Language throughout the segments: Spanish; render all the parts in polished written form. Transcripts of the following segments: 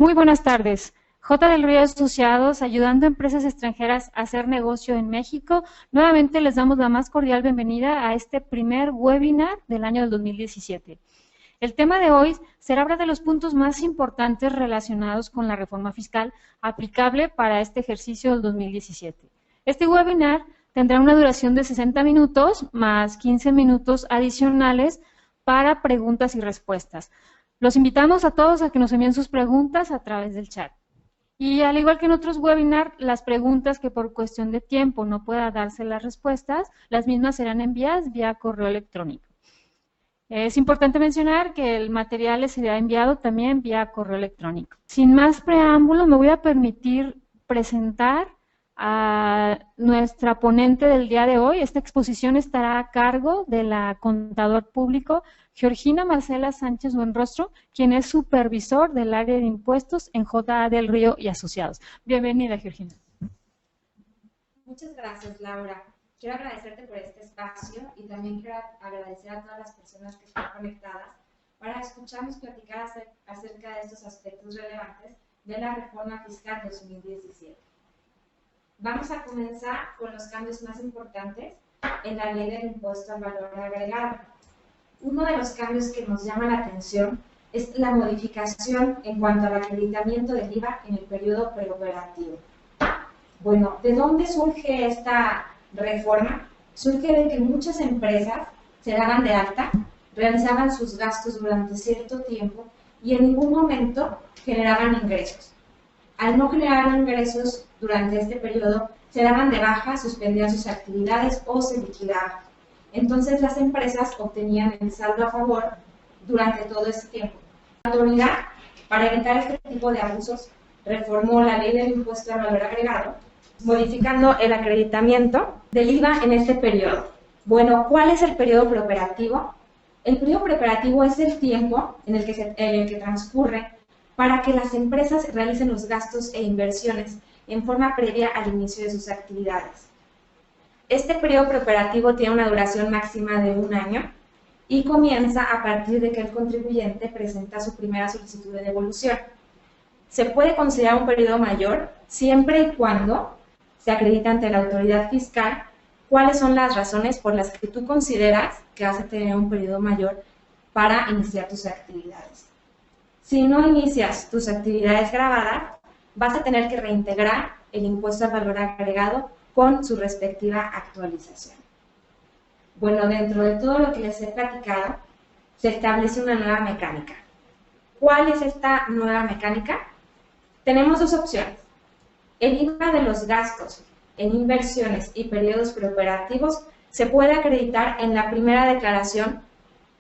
Muy buenas tardes. J. del Río Asociados, ayudando a empresas extranjeras a hacer negocio en México. Nuevamente les damos la más cordial bienvenida a este primer webinar del año del 2017. El tema de hoy será hablar de los puntos más importantes relacionados con la reforma fiscal aplicable para este ejercicio del 2017. Este webinar tendrá una duración de 60 minutos más 15 minutos adicionales para preguntas y respuestas. Los invitamos a todos a que nos envíen sus preguntas a través del chat. Y al igual que en otros webinars, las preguntas que por cuestión de tiempo no pueda darse las respuestas, las mismas serán enviadas vía correo electrónico. Es importante mencionar que el material les será enviado también vía correo electrónico. Sin más preámbulo, me voy a permitir presentar a nuestra ponente del día de hoy. Esta exposición estará a cargo de la contador público Georgina Marcela Sánchez Buenrostro, quien es supervisor del área de impuestos en J. del Río y Asociados. Bienvenida, Georgina. Muchas gracias, Laura. Quiero agradecerte por este espacio y también quiero agradecer a todas las personas que están conectadas para escucharnos platicar acerca de estos aspectos relevantes de la reforma fiscal 2017. Vamos a comenzar con los cambios más importantes en la ley del impuesto al valor agregado. Uno de los cambios que nos llama la atención es la modificación en cuanto al acreditamiento del IVA en el periodo preoperativo. Bueno, ¿de dónde surge esta reforma? Surge de que muchas empresas se daban de alta, realizaban sus gastos durante cierto tiempo y en ningún momento generaban ingresos. Al no generar ingresos durante este periodo, se daban de baja, suspendían sus actividades o se liquidaban. Entonces las empresas obtenían el saldo a favor durante todo ese tiempo. La autoridad, para evitar este tipo de abusos, reformó la ley del impuesto al valor agregado, modificando el acreditamiento del IVA en este periodo. Bueno, ¿cuál es el periodo preoperativo? El periodo preoperativo es el tiempo en el que transcurre para que las empresas realicen los gastos e inversiones en forma previa al inicio de sus actividades. Este periodo preoperativo tiene una duración máxima de 1 año y comienza a partir de que el contribuyente presenta su primera solicitud de devolución. Se puede considerar un periodo mayor siempre y cuando se acredita ante la autoridad fiscal cuáles son las razones por las que tú consideras que vas a tener un periodo mayor para iniciar tus actividades. Si no inicias tus actividades grabadas, vas a tener que reintegrar el impuesto al valor agregado con su respectiva actualización. Bueno, dentro de todo lo que les he platicado, se establece una nueva mecánica. ¿Cuál es esta nueva mecánica? Tenemos dos opciones. El IVA de los gastos en inversiones y periodos preoperativos se puede acreditar en la primera declaración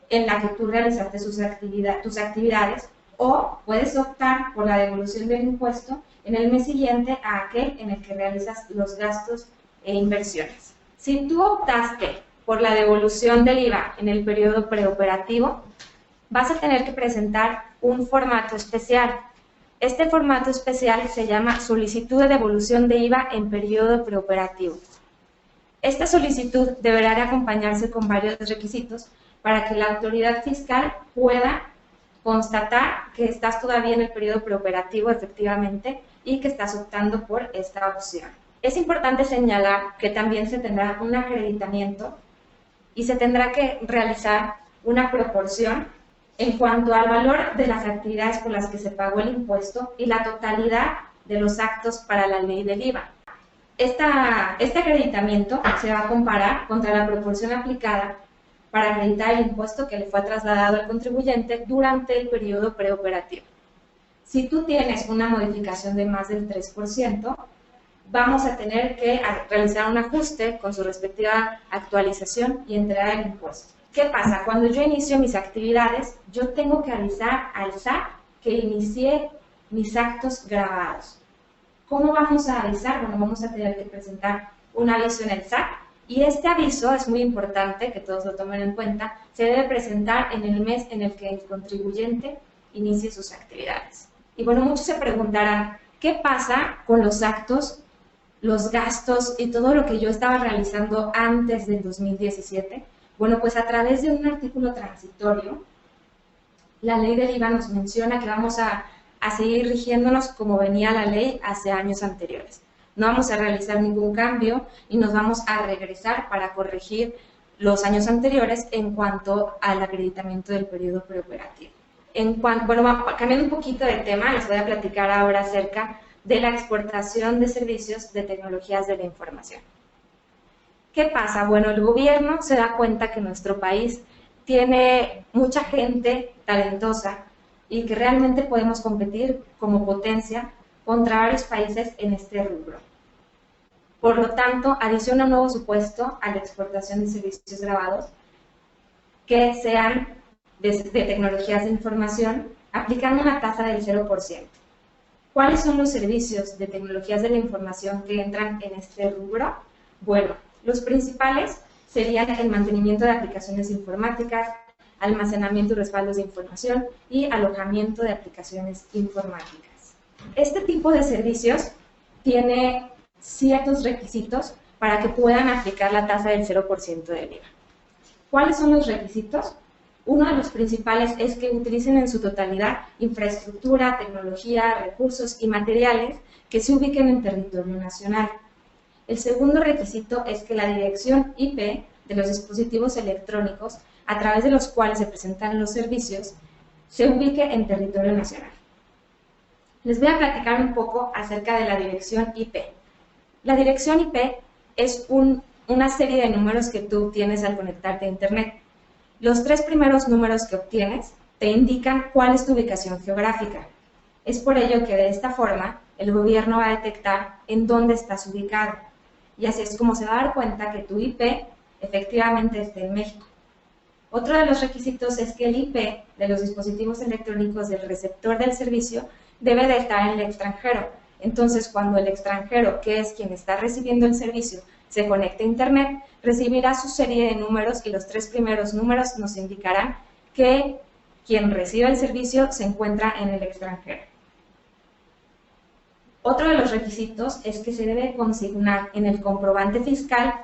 en la que tú realizaste tus actividades, o puedes optar por la devolución del impuesto en el mes siguiente a aquel en el que realizas los gastos e inversiones. Si tú optaste por la devolución del IVA en el periodo preoperativo, vas a tener que presentar un formato especial. Este formato especial se llama solicitud de devolución de IVA en periodo preoperativo. Esta solicitud deberá de acompañarse con varios requisitos para que la autoridad fiscal pueda constatar que estás todavía en el periodo preoperativo efectivamente y que estás optando por esta opción. Es importante señalar que también se tendrá un acreditamiento y se tendrá que realizar una proporción en cuanto al valor de las actividades por las que se pagó el impuesto y la totalidad de los actos para la ley del IVA. Este acreditamiento se va a comparar contra la proporción aplicada para acreditar el impuesto que le fue trasladado al contribuyente durante el periodo preoperativo. Si tú tienes una modificación de más del 3%, vamos a tener que realizar un ajuste con su respectiva actualización y entregar el impuesto. ¿Qué pasa? Cuando yo inicio mis actividades, yo tengo que avisar al SAT que inicié mis actos grabados. ¿Cómo vamos a avisar? Bueno, vamos a tener que presentar un aviso en el SAT. Y este aviso es muy importante que todos lo tomen en cuenta, se debe presentar en el mes en el que el contribuyente inicie sus actividades. Y bueno, muchos se preguntarán, ¿qué pasa con los actos, los gastos y todo lo que yo estaba realizando antes del 2017? Bueno, pues a través de un artículo transitorio, la ley del IVA nos menciona que vamos a a seguir rigiéndonos como venía la ley hace años anteriores. No vamos a realizar ningún cambio y nos vamos a regresar para corregir los años anteriores en cuanto al acreditamiento del periodo preoperativo. Bueno, cambiando un poquito de tema, les voy a platicar ahora acerca de la exportación de servicios de tecnologías de la información. ¿Qué pasa? Bueno, el gobierno se da cuenta que nuestro país tiene mucha gente talentosa y que realmente podemos competir como potencia contra varios países en este rubro. Por lo tanto, adiciona un nuevo supuesto a la exportación de servicios grabados que sean de tecnologías de información, aplicando una tasa del 0%. ¿Cuáles son los servicios de tecnologías de la información que entran en este rubro? Bueno, los principales serían el mantenimiento de aplicaciones informáticas, almacenamiento y respaldos de información y alojamiento de aplicaciones informáticas. Este tipo de servicios tiene ciertos requisitos para que puedan aplicar la tasa del 0% del IVA. ¿Cuáles son los requisitos? Uno de los principales es que utilicen en su totalidad infraestructura, tecnología, recursos y materiales que se ubiquen en territorio nacional. El segundo requisito es que la dirección IP de los dispositivos electrónicos a través de los cuales se presentan los servicios se ubique en territorio nacional. Les voy a platicar un poco acerca de la dirección IP. La dirección IP es una serie de números que tú obtienes al conectarte a Internet. Los 3 primeros números que obtienes te indican cuál es tu ubicación geográfica. Es por ello que de esta forma el gobierno va a detectar en dónde estás ubicado. Y así es como se va a dar cuenta que tu IP efectivamente esté en México. Otro de los requisitos es que el IP de los dispositivos electrónicos del receptor del servicio debe de estar en el extranjero. Entonces, cuando el extranjero, que es quien está recibiendo el servicio, se conecte a Internet, recibirá su serie de números y los 3 primeros números nos indicarán que quien recibe el servicio se encuentra en el extranjero. Otro de los requisitos es que se debe consignar en el comprobante fiscal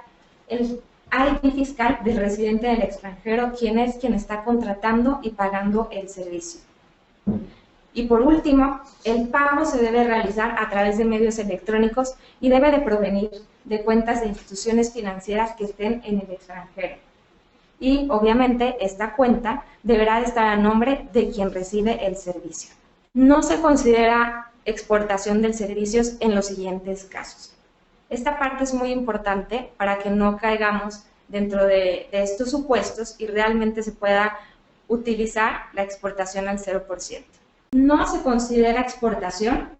el ID fiscal del residente del extranjero, quien es quien está contratando y pagando el servicio. Y por último, el pago se debe realizar a través de medios electrónicos y debe de provenir de cuentas de instituciones financieras que estén en el extranjero. Y obviamente esta cuenta deberá de estar a nombre de quien recibe el servicio. No se considera exportación del servicio en los siguientes casos. Esta parte es muy importante para que no caigamos dentro de estos supuestos y realmente se pueda utilizar la exportación al 0%. No se considera exportación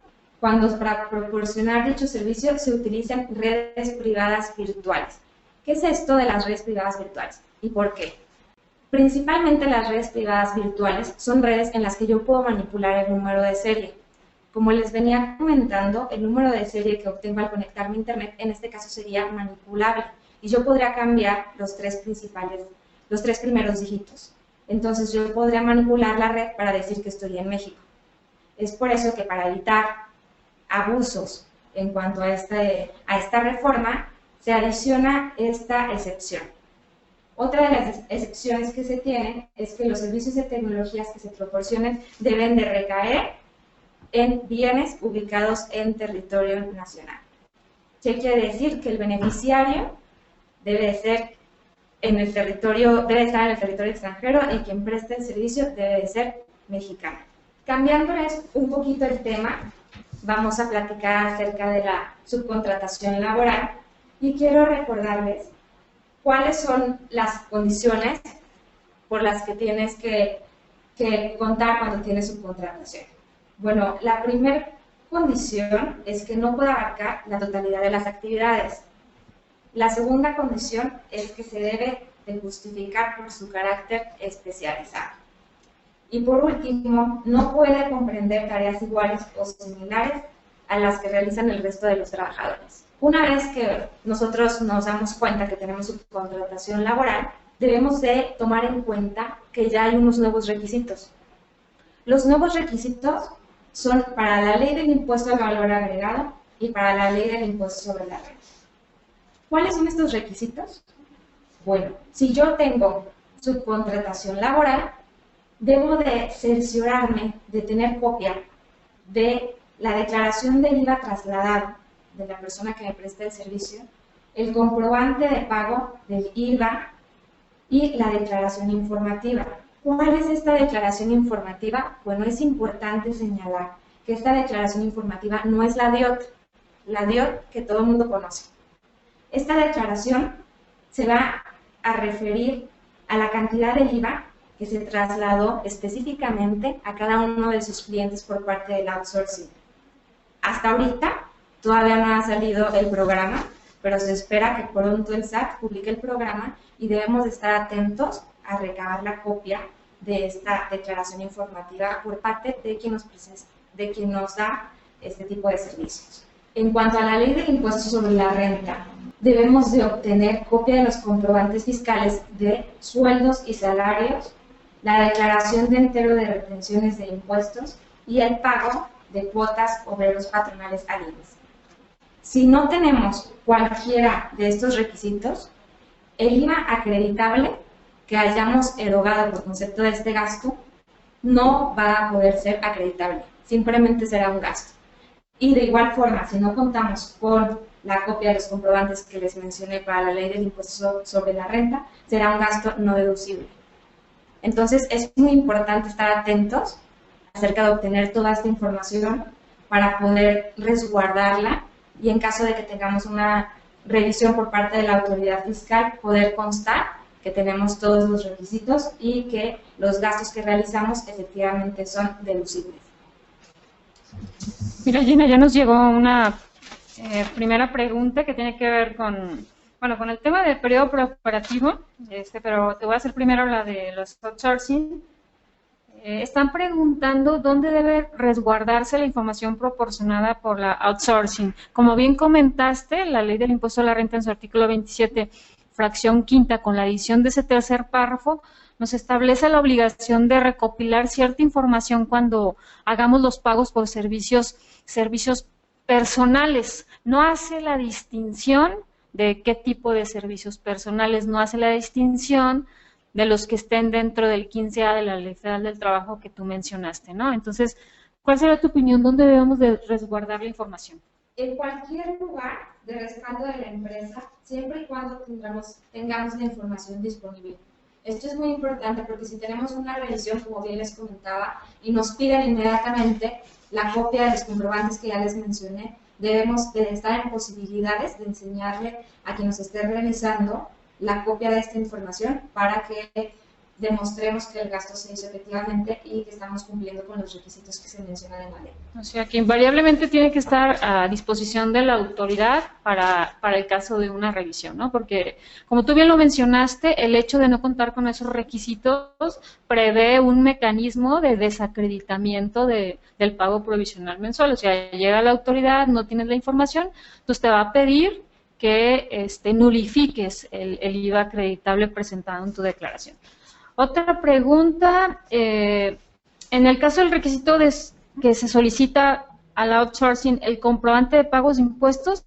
cuando para proporcionar dicho servicio se utilizan redes privadas virtuales. ¿Qué es esto de las redes privadas virtuales y por qué? Principalmente las redes privadas virtuales son redes en las que yo puedo manipular el número de serie. Como les venía comentando, el número de serie que obtengo al conectarme a Internet en este caso sería manipulable y yo podría cambiar los 3 primeros dígitos. Entonces yo podría manipular la red para decir que estoy en México. Es por eso que para evitar abusos en cuanto a esta reforma, se adiciona esta excepción. Otra de las excepciones que se tienen es que los servicios de tecnologías que se proporcionen deben de recaer en bienes ubicados en territorio nacional. ¿Qué quiere decir? Que el beneficiario debe estar en el territorio extranjero y quien preste el servicio debe de ser mexicano. Cambiándoles un poquito el tema, vamos a platicar acerca de la subcontratación laboral y quiero recordarles cuáles son las condiciones por las que tienes que contar cuando tienes subcontratación. Bueno, la primera condición es que no puede abarcar la totalidad de las actividades. La segunda condición es que se debe de justificar por su carácter especializado. Y por último, no puede comprender tareas iguales o similares a las que realizan el resto de los trabajadores. Una vez que nosotros nos damos cuenta que tenemos subcontratación laboral, debemos de tomar en cuenta que ya hay unos nuevos requisitos. Los nuevos requisitos son para la ley del impuesto al valor agregado y para la ley del impuesto sobre la renta. ¿Cuáles son estos requisitos? Bueno, si yo tengo subcontratación laboral, debo de cerciorarme de tener copia de la declaración del IVA trasladado de la persona que me presta el servicio, el comprobante de pago del IVA y la declaración informativa. ¿Cuál es esta declaración informativa? Bueno, es importante señalar que esta declaración informativa no es la DIOT que todo el mundo conoce. Esta declaración se va a referir a la cantidad del IVA que se trasladó específicamente a cada uno de sus clientes por parte del outsourcing. Hasta ahorita todavía no ha salido el programa, pero se espera que pronto el SAT publique el programa y debemos estar atentos a recabar la copia de esta declaración informativa por parte de quien nos da este tipo de servicios. En cuanto a la ley del impuesto sobre la renta, debemos de obtener copia de los comprobantes fiscales de sueldos y salarios, la declaración de entero de retenciones de impuestos y el pago de cuotas obreros patronales al IMSS. Si no tenemos cualquiera de estos requisitos, el IVA acreditable que hayamos erogado por concepto de este gasto no va a poder ser acreditable, simplemente será un gasto. Y de igual forma, si no contamos con la copia de los comprobantes que les mencioné para la ley del impuesto sobre la renta, será un gasto no deducible. Entonces, es muy importante estar atentos acerca de obtener toda esta información para poder resguardarla y en caso de que tengamos una revisión por parte de la autoridad fiscal, poder constar que tenemos todos los requisitos y que los gastos que realizamos efectivamente son deducibles. Mira, Gina, ya nos llegó una primera pregunta que tiene que ver con, bueno, con el tema del periodo preoperativo, pero te voy a hacer primero la de los outsourcing. Están preguntando dónde debe resguardarse la información proporcionada por la outsourcing. Como bien comentaste, la ley del impuesto a la renta en su artículo 27, fracción quinta, con la adición de ese tercer párrafo, nos establece la obligación de recopilar cierta información cuando hagamos los pagos por servicios personales. No hace la distinción de qué tipo de servicios personales, no hace la distinción de los que estén dentro del 15A de la Ley Federal del Trabajo que tú mencionaste, ¿no? Entonces, ¿cuál sería tu opinión? ¿Dónde debemos de resguardar la información? En cualquier lugar de respaldo de la empresa, siempre y cuando tengamos la información disponible. Esto es muy importante porque si tenemos una revisión, como bien les comentaba, y nos piden inmediatamente la copia de los comprobantes que ya les mencioné, debemos de estar en posibilidades de enseñarle a quien nos esté revisando la copia de esta información para que demostremos que el gasto se hizo efectivamente y que estamos cumpliendo con los requisitos que se mencionan en la ley. O sea, que invariablemente tiene que estar a disposición de la autoridad para el caso de una revisión, ¿no? Porque, como tú bien lo mencionaste, el hecho de no contar con esos requisitos prevé un mecanismo de desacreditamiento del pago provisional mensual. O sea, llega la autoridad, no tienes la información, entonces te va a pedir que nulifiques el IVA acreditable presentado en tu declaración. Otra pregunta, en el caso del requisito que se solicita al outsourcing, el comprobante de pagos de impuestos,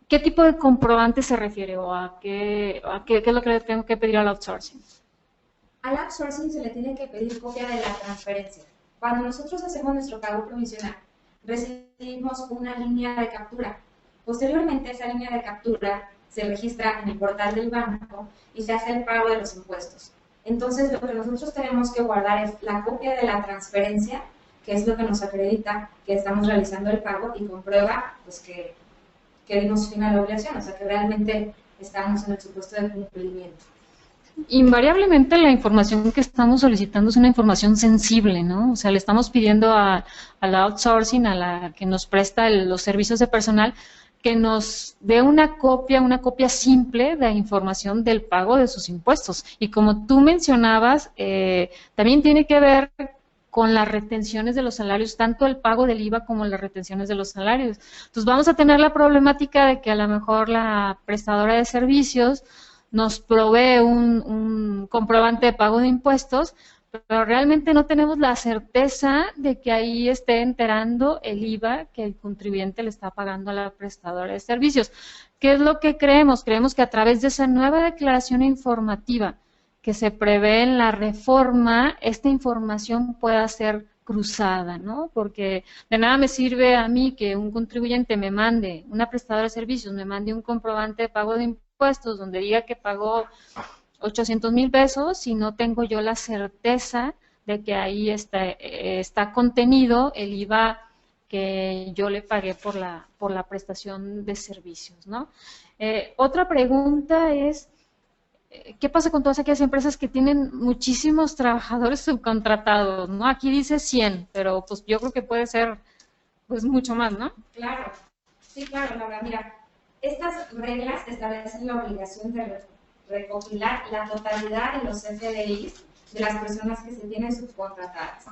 ¿qué tipo de comprobante se refiere o a qué es lo que le tengo que pedir al outsourcing? Al outsourcing se le tiene que pedir copia de la transferencia. Cuando nosotros hacemos nuestro pago provisional, recibimos una línea de captura. Posteriormente, esa línea de captura se registra en el portal del banco y se hace el pago de los impuestos. Entonces, lo que nosotros tenemos que guardar es la copia de la transferencia, que es lo que nos acredita que estamos realizando el pago y comprueba pues, que dimos fin a la obligación, o sea, que realmente estamos en el supuesto de cumplimiento. Invariablemente la información que estamos solicitando es una información sensible, ¿no? O sea, le estamos pidiendo a la outsourcing, a la que nos presta los servicios de personal, que nos dé una copia simple de información del pago de sus impuestos. Y como tú mencionabas, también tiene que ver con las retenciones de los salarios, tanto el pago del IVA como las retenciones de los salarios. Entonces vamos a tener la problemática de que a lo mejor la prestadora de servicios nos provee un comprobante de pago de impuestos, pero realmente no tenemos la certeza de que ahí esté enterando el IVA que el contribuyente le está pagando a la prestadora de servicios. ¿Qué es lo que creemos? Creemos que a través de esa nueva declaración informativa que se prevé en la reforma, esta información pueda ser cruzada, ¿no? Porque de nada me sirve a mí que un contribuyente me mande, una prestadora de servicios me mande un comprobante de pago de impuestos donde diga que pagó 800,000 pesos si no tengo yo la certeza de que ahí está contenido el IVA que yo le pagué por la prestación de servicios, ¿no? Otra pregunta es, ¿qué pasa con todas aquellas empresas que tienen muchísimos trabajadores subcontratados, ¿no? Aquí dice 100, pero pues yo creo que puede ser pues mucho más, ¿no? Claro, sí, claro, Laura. Mira, estas reglas establecen la obligación de recopilar la totalidad de los FDIs de las personas que se tienen subcontratadas.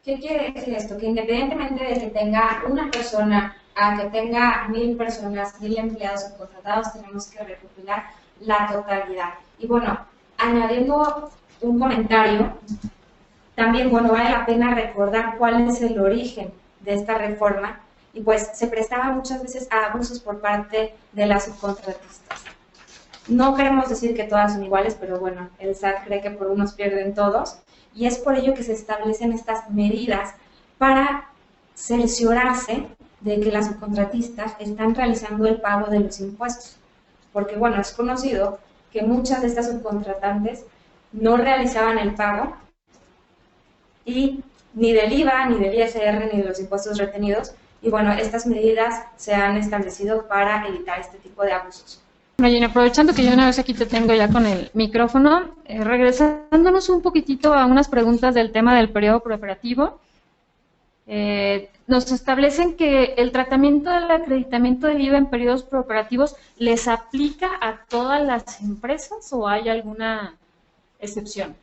¿Qué quiere decir esto? Que independientemente de que tenga una persona a que tenga 1,000 personas, 1,000 empleados subcontratados, tenemos que recopilar la totalidad. Y bueno, añadiendo un comentario, también, bueno, vale la pena recordar cuál es el origen de esta reforma, y pues se prestaba muchas veces a abusos por parte de las subcontratistas. No queremos decir que todas son iguales, pero bueno, el SAT cree que por unos pierden todos, y es por ello que se establecen estas medidas para cerciorarse de que las subcontratistas están realizando el pago de los impuestos. Porque bueno, es conocido que muchas de estas subcontratantes no realizaban el pago y ni del IVA, ni del ISR, ni de los impuestos retenidos, y bueno, estas medidas se han establecido para evitar este tipo de abusos. Bueno, Jenny, aprovechando que yo una vez aquí te tengo ya con el micrófono, regresándonos un poquitito a unas preguntas del tema del periodo preoperativo, nos establecen que el tratamiento del acreditamiento del IVA en periodos preoperativos les aplica a todas las empresas o hay alguna excepción.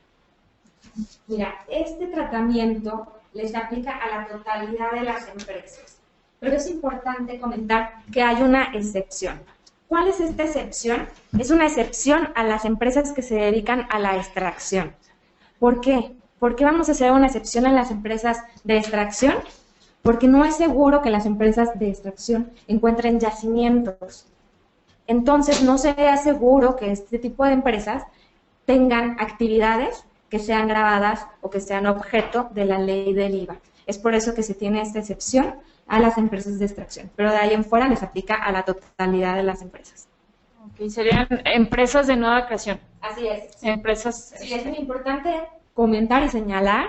Mira, este tratamiento les aplica a la totalidad de las empresas, pero es importante comentar que hay una excepción. ¿Cuál es esta excepción? Es una excepción a las empresas que se dedican a la extracción. ¿Por qué? ¿Por qué vamos a hacer una excepción a las empresas de extracción? Porque no es seguro que las empresas de extracción encuentren yacimientos. Entonces, no sería seguro que este tipo de empresas tengan actividades que sean grabadas o que sean objeto de la ley del IVA. Es por eso que se tiene esta excepción a las empresas de extracción, pero de ahí en fuera les aplica a la totalidad de las empresas. Okay, serían empresas de nueva creación. Así es. Empresas. Sí, es muy importante comentar y señalar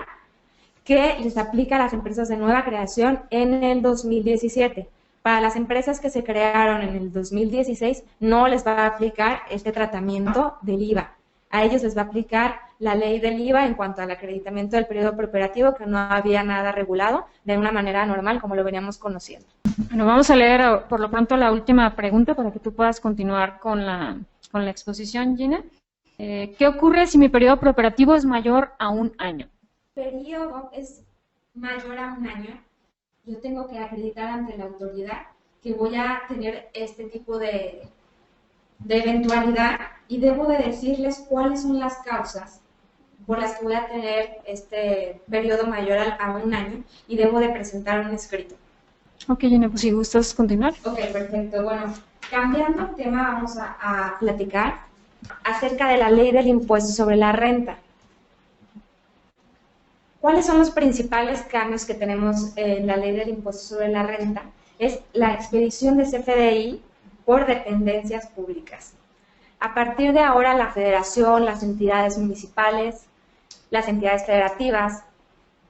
que les aplica a las empresas de nueva creación en el 2017. Para las empresas que se crearon en el 2016 no les va a aplicar este tratamiento del IVA. A ellos les va a aplicar la ley del IVA en cuanto al acreditamiento del periodo preoperativo, que no había nada regulado de una manera normal como lo veníamos conociendo. Bueno, vamos a leer por lo pronto la última pregunta para que tú puedas continuar con la exposición, Gina. ¿Qué ocurre si mi periodo preoperativo es mayor a 1 año? Periodo es mayor a 1 año. Yo tengo que acreditar ante la autoridad que voy a tener este tipo de eventualidad y debo de decirles cuáles son las causas por las que voy a tener este periodo mayor a 1 año y debo de presentar un escrito. Ok, Gina, pues si gustas continuar. Ok, perfecto. Bueno, cambiando el tema, vamos a platicar acerca de la ley del impuesto sobre la renta. ¿Cuáles son los principales cambios que tenemos en la ley del impuesto sobre la renta? Es la expedición de CFDI por dependencias públicas. A partir de ahora, la federación, las entidades municipales, las entidades federativas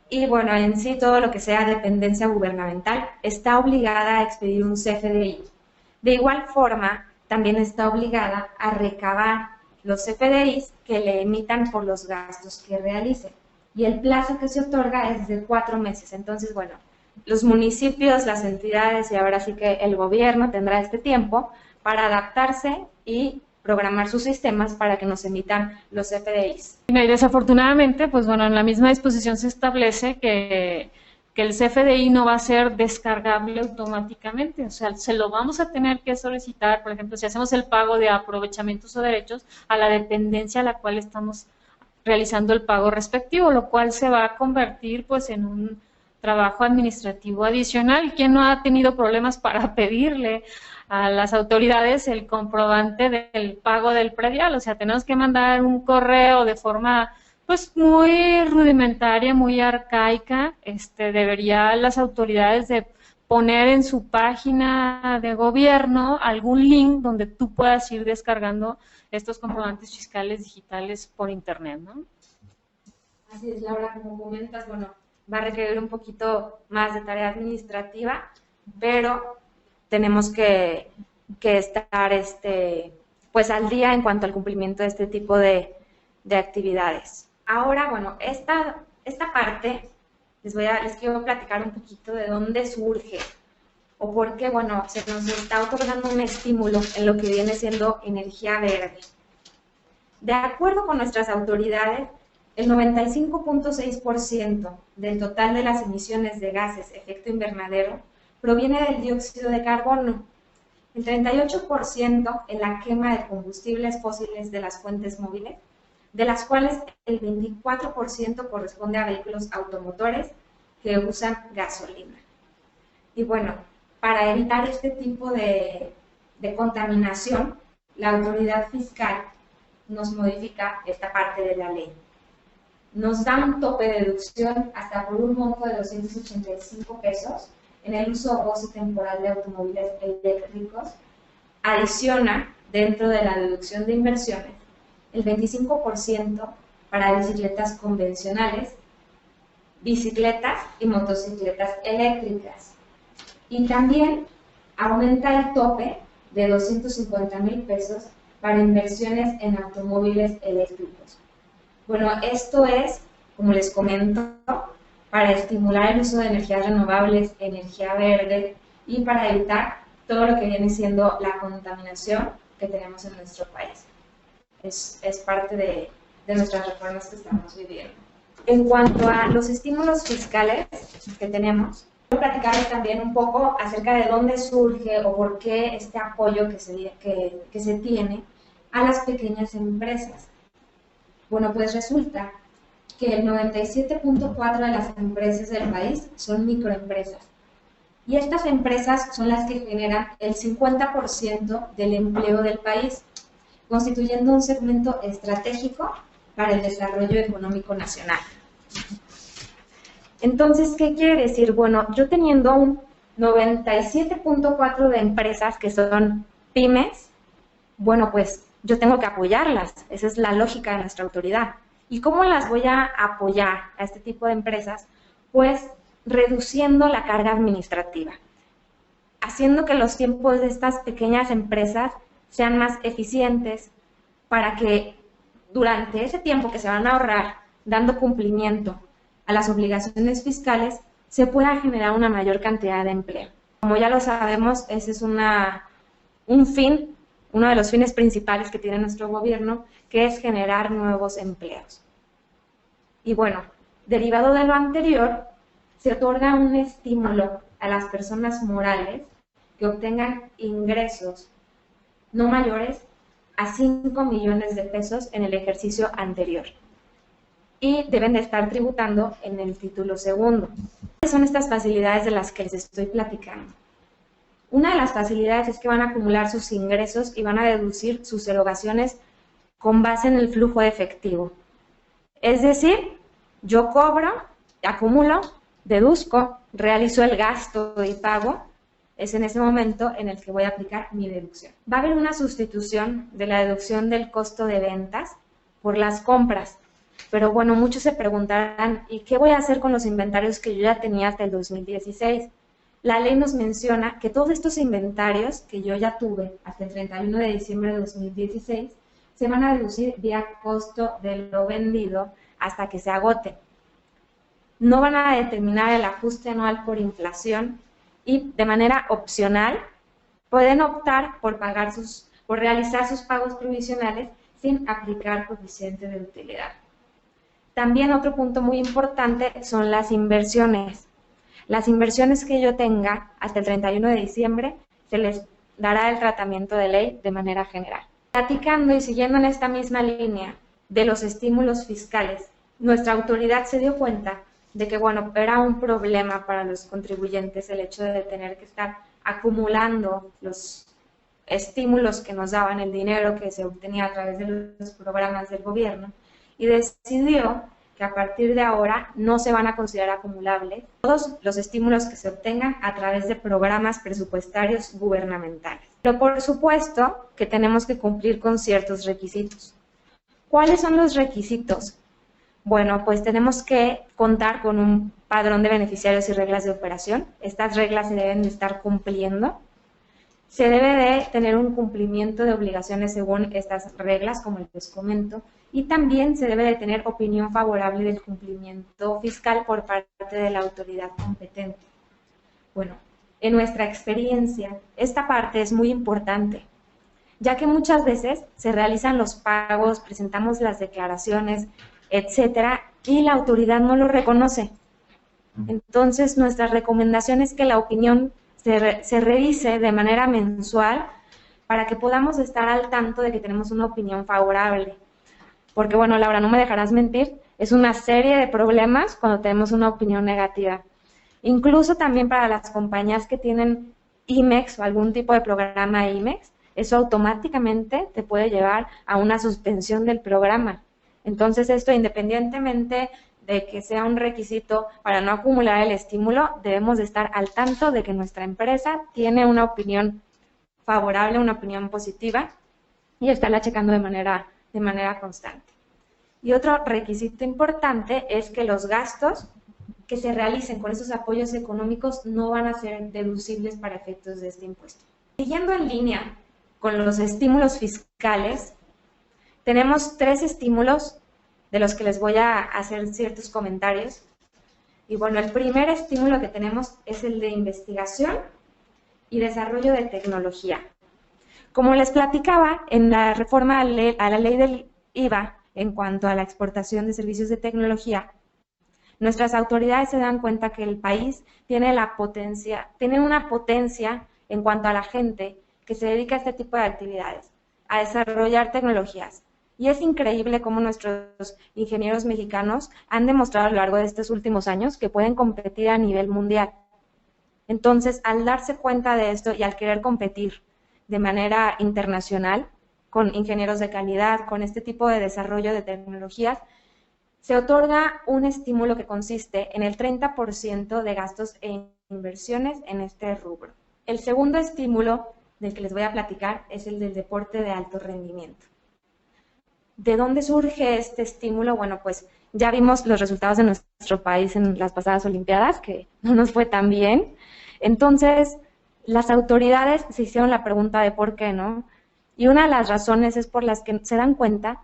y, bueno, en sí todo lo que sea dependencia gubernamental está obligada a expedir un CFDI. De igual forma, también está obligada a recabar los CFDIs que le emitan por los gastos que realicen. Y el plazo que se otorga es de 4 meses. Entonces, bueno, los municipios, las entidades y ahora sí que el gobierno tendrá este tiempo para adaptarse y programar sus sistemas para que nos emitan los CFDIs. Y desafortunadamente, pues bueno, en la misma disposición se establece que el CFDI no va a ser descargable automáticamente, o sea, se lo vamos a tener que solicitar, por ejemplo, si hacemos el pago de aprovechamientos o derechos a la dependencia a la cual estamos realizando el pago respectivo, lo cual se va a convertir pues en un trabajo administrativo adicional. ¿Quién no ha tenido problemas para pedirle a las autoridades el comprobante del pago del predial? O sea, tenemos que mandar un correo de forma pues muy rudimentaria, muy arcaica. Deberían las autoridades de poner en su página de gobierno algún link donde tú puedas ir descargando estos comprobantes fiscales digitales por internet, ¿no? Así es, Laura, como comentas, bueno, va a requerir un poquito más de tarea administrativa, pero tenemos que estar pues al día en cuanto al cumplimiento de este tipo de actividades. Ahora, bueno, esta parte les quiero platicar un poquito de dónde surge o por qué, bueno, se nos está otorgando un estímulo en lo que viene siendo energía verde. De acuerdo con nuestras autoridades, el 95.6% del total de las emisiones de gases efecto invernadero proviene del dióxido de carbono, el 38% en la quema de combustibles fósiles de las fuentes móviles, de las cuales el 24% corresponde a vehículos automotores que usan gasolina. Y bueno, para evitar este tipo de contaminación, la autoridad fiscal nos modifica esta parte de la ley. Nos da un tope de deducción hasta por un monto de 285 pesos en el uso o goce temporal de automóviles eléctricos. Adiciona, dentro de la deducción de inversiones, el 25% para bicicletas convencionales, bicicletas y motocicletas eléctricas. Y también aumenta el tope de 250,000 pesos para inversiones en automóviles eléctricos. Bueno, esto es, como les comento, para estimular el uso de energías renovables, energía verde y para evitar todo lo que viene siendo la contaminación que tenemos en nuestro país. Es parte de nuestras reformas que estamos viviendo. En cuanto a los estímulos fiscales que tenemos, quiero platicarles también un poco acerca de dónde surge o por qué este apoyo que se tiene a las pequeñas empresas. Bueno, pues resulta que el 97.4% de las empresas del país son microempresas. Y estas empresas son las que generan el 50% del empleo del país, constituyendo un segmento estratégico para el desarrollo económico nacional. Entonces, ¿qué quiere decir? Bueno, yo teniendo un 97.4% de empresas que son pymes, bueno, pues yo tengo que apoyarlas. Esa es la lógica de nuestra autoridad. ¿Y cómo las voy a apoyar a este tipo de empresas? Pues reduciendo la carga administrativa, haciendo que los tiempos de estas pequeñas empresas sean más eficientes para que durante ese tiempo que se van a ahorrar dando cumplimiento a las obligaciones fiscales, se pueda generar una mayor cantidad de empleo. Como ya lo sabemos, ese es uno de los fines principales que tiene nuestro gobierno, que es generar nuevos empleos. Y bueno, derivado de lo anterior, se otorga un estímulo a las personas morales que obtengan ingresos no mayores a 5 millones de pesos en el ejercicio anterior. Y deben de estar tributando en el título segundo. ¿Cuáles son estas facilidades de las que les estoy platicando? Una de las facilidades es que van a acumular sus ingresos y van a deducir sus erogaciones con base en el flujo de efectivo. Es decir, yo cobro, acumulo, deduzco, realizo el gasto y pago, es en ese momento en el que voy a aplicar mi deducción. Va a haber una sustitución de la deducción del costo de ventas por las compras. Pero bueno, muchos se preguntarán, ¿y qué voy a hacer con los inventarios que yo ya tenía hasta el 2016? La ley nos menciona que todos estos inventarios que yo ya tuve hasta el 31 de diciembre de 2016 se van a deducir vía costo de lo vendido hasta que se agote. No van a determinar el ajuste anual por inflación y de manera opcional pueden optar por realizar sus pagos provisionales sin aplicar coeficiente de utilidad. También otro punto muy importante son las inversiones. Las inversiones que yo tenga hasta el 31 de diciembre se les dará el tratamiento de ley de manera general. Platicando y siguiendo en esta misma línea de los estímulos fiscales, nuestra autoridad se dio cuenta de que, bueno, era un problema para los contribuyentes el hecho de tener que estar acumulando los estímulos que nos daban, el dinero que se obtenía a través de los programas del gobierno, y decidió que a partir de ahora no se van a considerar acumulables todos los estímulos que se obtengan a través de programas presupuestarios gubernamentales. Pero por supuesto que tenemos que cumplir con ciertos requisitos. ¿Cuáles son los requisitos? Bueno, pues tenemos que contar con un padrón de beneficiarios y reglas de operación. Estas reglas se deben de estar cumpliendo. Se debe de tener un cumplimiento de obligaciones según estas reglas, como les comento, y también se debe de tener opinión favorable del cumplimiento fiscal por parte de la autoridad competente. Bueno, en nuestra experiencia, esta parte es muy importante, ya que muchas veces se realizan los pagos, presentamos las declaraciones, etcétera, y la autoridad no lo reconoce. Entonces, nuestra recomendación es que la opinión se revise de manera mensual para que podamos estar al tanto de que tenemos una opinión favorable. Porque, bueno, Laura, no me dejarás mentir, es una serie de problemas cuando tenemos una opinión negativa. Incluso también para las compañías que tienen IMEX o algún tipo de programa IMEX, eso automáticamente te puede llevar a una suspensión del programa. Entonces, esto independientemente de que sea un requisito para no acumular el estímulo, debemos de estar al tanto de que nuestra empresa tiene una opinión favorable, una opinión positiva, y estarla checando de manera constante. Y otro requisito importante es que los gastos que se realicen con esos apoyos económicos no van a ser deducibles para efectos de este impuesto. Siguiendo en línea con los estímulos fiscales, tenemos 3 estímulos de los que les voy a hacer ciertos comentarios. Y bueno, el primer estímulo que tenemos es el de investigación y desarrollo de tecnología. Como les platicaba, en la reforma a la ley del IVA en cuanto a la exportación de servicios de tecnología, nuestras autoridades se dan cuenta que el país tiene una potencia en cuanto a la gente que se dedica a este tipo de actividades, a desarrollar tecnologías. Y es increíble cómo nuestros ingenieros mexicanos han demostrado a lo largo de estos últimos años que pueden competir a nivel mundial. Entonces, al darse cuenta de esto y al querer competir de manera internacional con ingenieros de calidad, con este tipo de desarrollo de tecnologías, se otorga un estímulo que consiste en el 30% de gastos e inversiones en este rubro. El segundo estímulo del que les voy a platicar es el del deporte de alto rendimiento. ¿De dónde surge este estímulo? Bueno, pues ya vimos los resultados de nuestro país en las pasadas Olimpiadas, que no nos fue tan bien. Entonces, las autoridades se hicieron la pregunta de por qué, ¿no? Y una de las razones es por las que se dan cuenta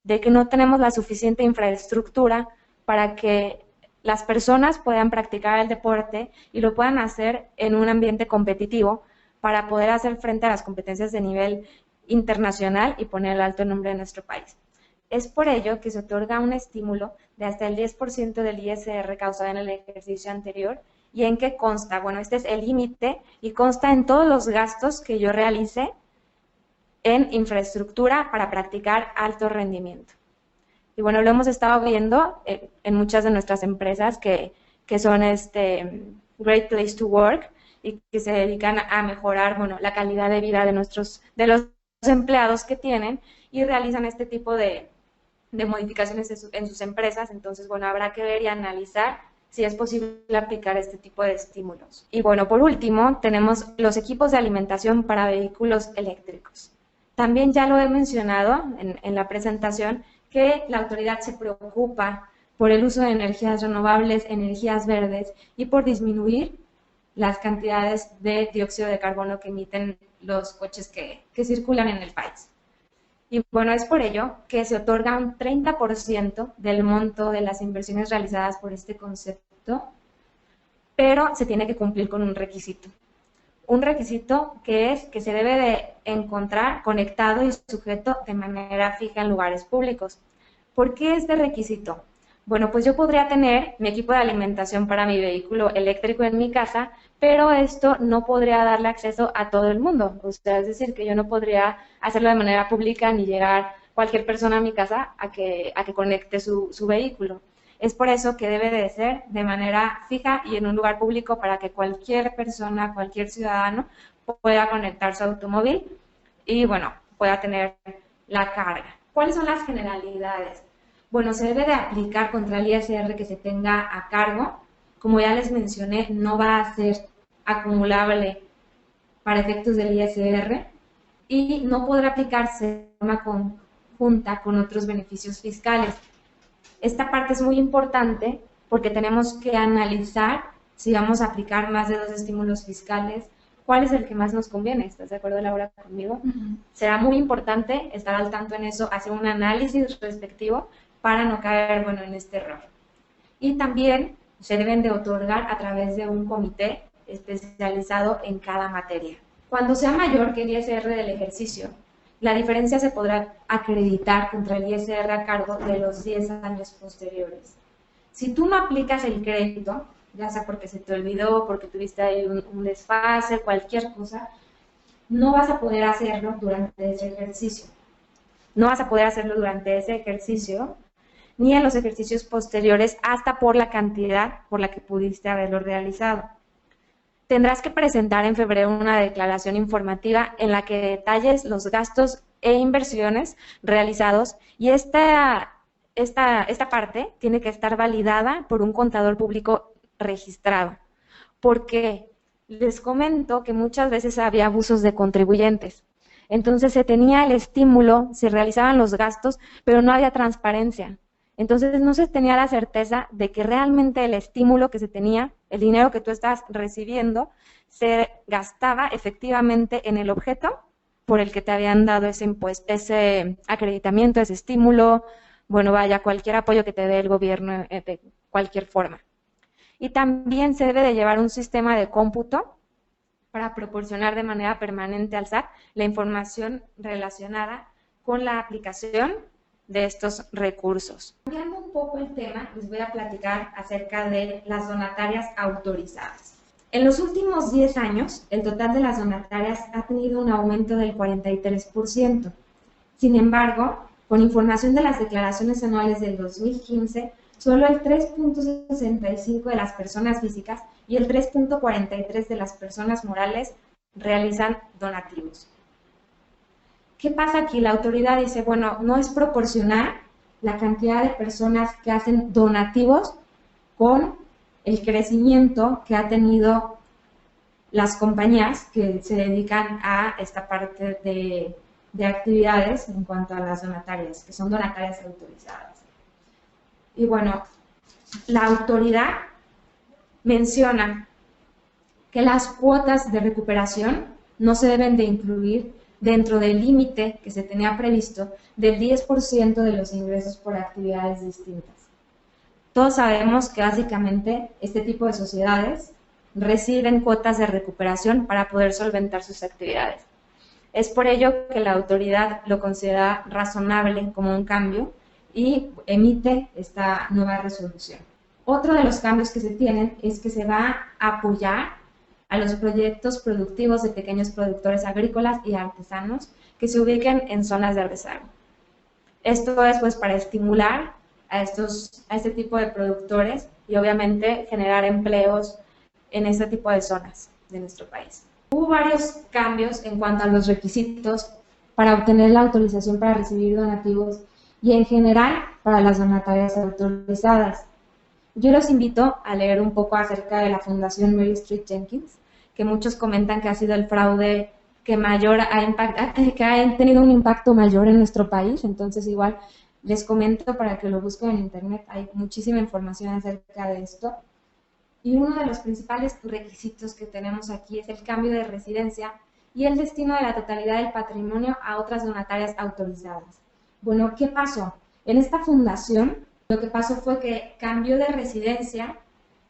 de que no tenemos la suficiente infraestructura para que las personas puedan practicar el deporte y lo puedan hacer en un ambiente competitivo para poder hacer frente a las competencias de nivel internacional y poner el alto nombre de nuestro país. Es por ello que se otorga un estímulo de hasta el 10% del ISR causado en el ejercicio anterior. ¿Y en qué consta? Bueno, este es el límite y consta en todos los gastos que yo realice en infraestructura para practicar alto rendimiento. Y bueno, lo hemos estado viendo en muchas de nuestras empresas que son Great Place to Work y que se dedican a mejorar, bueno, la calidad de vida de los empleados que tienen y realizan este tipo de modificaciones en sus empresas. Entonces, bueno, habrá que ver y analizar si es posible aplicar este tipo de estímulos. Y bueno, por último, tenemos los equipos de alimentación para vehículos eléctricos. También ya lo he mencionado en la presentación, que la autoridad se preocupa por el uso de energías renovables, energías verdes y por disminuir las cantidades de dióxido de carbono que emiten los coches que circulan en el país. Y bueno, es por ello que se otorga un 30% del monto de las inversiones realizadas por este concepto, pero se tiene que cumplir con un requisito. Un requisito que es que se debe de encontrar conectado y sujeto de manera fija en lugares públicos. ¿Por qué este requisito? Bueno, pues yo podría tener mi equipo de alimentación para mi vehículo eléctrico en mi casa, pero esto no podría darle acceso a todo el mundo. O sea, es decir, que yo no podría hacerlo de manera pública ni llegar cualquier persona a mi casa a que conecte su vehículo. Es por eso que debe de ser de manera fija y en un lugar público para que cualquier persona, cualquier ciudadano pueda conectar su automóvil y, bueno, pueda tener la carga. ¿Cuáles son las generalidades? Bueno, se debe de aplicar contra el ISR que se tenga a cargo. Como ya les mencioné, no va a ser acumulable para efectos del ISR y no podrá aplicarse de forma conjunta con otros beneficios fiscales. Esta parte es muy importante porque tenemos que analizar si vamos a aplicar más de 2 estímulos fiscales, cuál es el que más nos conviene. ¿Estás de acuerdo, Laura, conmigo? Será muy importante estar al tanto en eso, hacer un análisis respectivo para no caer, bueno, en este error. Y también se deben de otorgar a través de un comité especializado en cada materia. Cuando sea mayor que el ISR del ejercicio, la diferencia se podrá acreditar contra el ISR a cargo de los 10 años posteriores. Si tú no aplicas el crédito, ya sea porque se te olvidó, porque tuviste ahí un desfase, cualquier cosa, no vas a poder hacerlo durante ese ejercicio. No vas a poder hacerlo durante ese ejercicio, ni en los ejercicios posteriores, hasta por la cantidad por la que pudiste haberlo realizado. Tendrás que presentar en febrero una declaración informativa en la que detalles los gastos e inversiones realizados y esta parte tiene que estar validada por un contador público registrado. Porque les comento que muchas veces había abusos de contribuyentes. Entonces se tenía el estímulo, se realizaban los gastos, pero no había transparencia. Entonces no se tenía la certeza de que realmente el estímulo que se tenía, el dinero que tú estás recibiendo, se gastaba efectivamente en el objeto por el que te habían dado ese impuesto, ese acreditamiento, ese estímulo, bueno, vaya, cualquier apoyo que te dé el gobierno de cualquier forma. Y también se debe de llevar un sistema de cómputo para proporcionar de manera permanente al SAT la información relacionada con la aplicación de estos recursos. Cambiando un poco el tema, les voy a platicar acerca de las donatarias autorizadas. En los últimos 10 años, el total de las donatarias ha tenido un aumento del 43%. Sin embargo, con información de las declaraciones anuales del 2015, solo el 3.65% de las personas físicas y el 3.43% de las personas morales realizan donativos. ¿Qué pasa aquí? La autoridad dice, bueno, no es proporcional la cantidad de personas que hacen donativos con el crecimiento que ha tenido las compañías que se dedican a esta parte de actividades en cuanto a las donatarias, que son donatarias autorizadas. Y bueno, la autoridad menciona que las cuotas de recuperación no se deben de incluir dentro del límite que se tenía previsto del 10% de los ingresos por actividades distintas. Todos sabemos que básicamente este tipo de sociedades reciben cuotas de recuperación para poder solventar sus actividades. Es por ello que la autoridad lo considera razonable como un cambio y emite esta nueva resolución. Otro de los cambios que se tienen es que se va a apoyar a los proyectos productivos de pequeños productores agrícolas y artesanos que se ubiquen en zonas de rezago. Esto es pues para estimular a este tipo de productores y obviamente generar empleos en este tipo de zonas de nuestro país. Hubo varios cambios en cuanto a los requisitos para obtener la autorización para recibir donativos y en general para las donatarias autorizadas. Yo los invito a leer un poco acerca de la Fundación Mary Street Jenkins, que muchos comentan que ha sido el fraude que ha tenido un impacto mayor en nuestro país. Entonces igual les comento para que lo busquen en internet, hay muchísima información acerca de esto. Y uno de los principales requisitos que tenemos aquí es el cambio de residencia y el destino de la totalidad del patrimonio a otras donatarias autorizadas. Bueno, ¿qué pasó? En esta fundación lo que pasó fue que cambió de residencia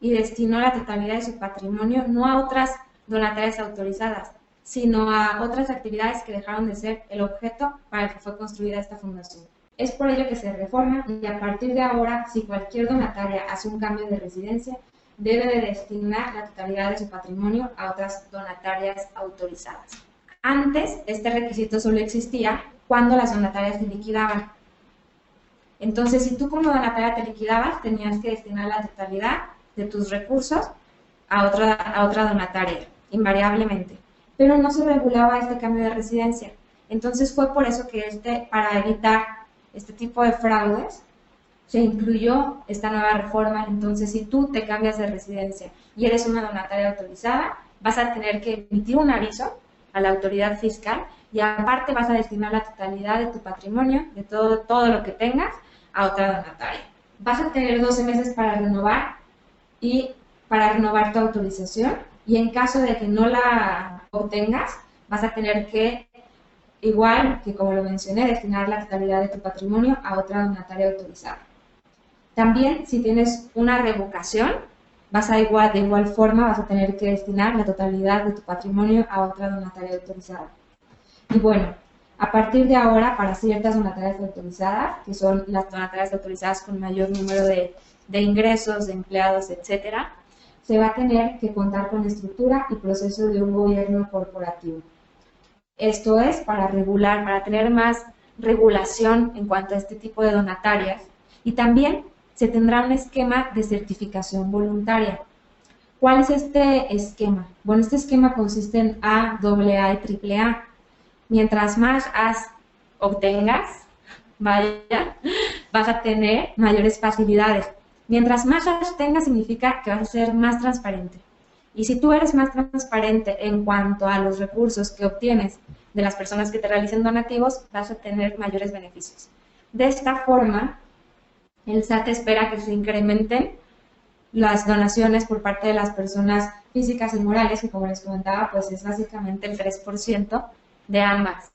y destinó la totalidad de su patrimonio no a otras donatarias autorizadas, sino a otras actividades que dejaron de ser el objeto para el que fue construida esta fundación. Es por ello que se reforma y a partir de ahora, si cualquier donataria hace un cambio de residencia, debe de destinar la totalidad de su patrimonio a otras donatarias autorizadas. Antes, este requisito solo existía cuando las donatarias se liquidaban. Entonces, si tú como donataria te liquidabas, tenías que destinar la totalidad de tus recursos a otra donataria, invariablemente. Pero no se regulaba este cambio de residencia. Entonces fue por eso que para evitar este tipo de fraudes, se incluyó esta nueva reforma. Entonces, si tú te cambias de residencia y eres una donataria autorizada, vas a tener que emitir un aviso a la autoridad fiscal y aparte vas a destinar la totalidad de tu patrimonio, de todo lo que tengas, a otra donataria. Vas a tener 12 meses para renovar tu autorización, y en caso de que no la obtengas, vas a tener que, igual que como lo mencioné, destinar la totalidad de tu patrimonio a otra donataria autorizada. También, si tienes una revocación, de igual forma vas a tener que destinar la totalidad de tu patrimonio a otra donataria autorizada. Y bueno, a partir de ahora, para ciertas donatarias autorizadas, que son las donatarias autorizadas con mayor número de ingresos, de empleados, etcétera, se va a tener que contar con la estructura y proceso de un gobierno corporativo. Esto es para tener más regulación en cuanto a este tipo de donatarias, y también se tendrá un esquema de certificación voluntaria. ¿Cuál es este esquema? Bueno, este esquema consiste en A, AA y AAA. Mientras más obtengas, vas a tener mayores facilidades. Mientras más tengas, significa que vas a ser más transparente. Y si tú eres más transparente en cuanto a los recursos que obtienes de las personas que te realicen donativos, vas a tener mayores beneficios. De esta forma, el SAT espera que se incrementen las donaciones por parte de las personas físicas y morales, que como les comentaba, pues es básicamente el 3% de ambas.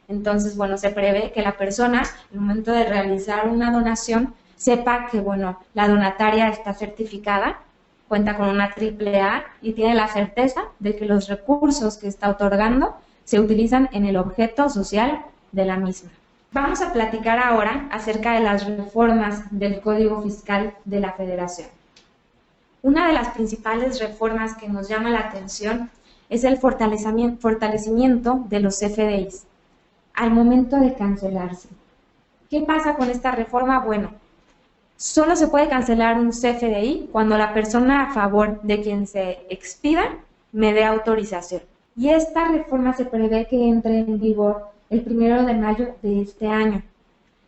Entonces, bueno, se prevé que la persona, en el momento de realizar una donación, sepa que, bueno, la donataria está certificada, cuenta con una AAA y tiene la certeza de que los recursos que está otorgando se utilizan en el objeto social de la misma. Vamos a platicar ahora acerca de las reformas del Código Fiscal de la Federación. Una de las principales reformas que nos llama la atención es el fortalecimiento de los CFDIs al momento de cancelarse. ¿Qué pasa con esta reforma? Bueno, solo se puede cancelar un CFDI cuando la persona a favor de quien se expida me dé autorización. Y esta reforma se prevé que entre en vigor el 1 de mayo de este año.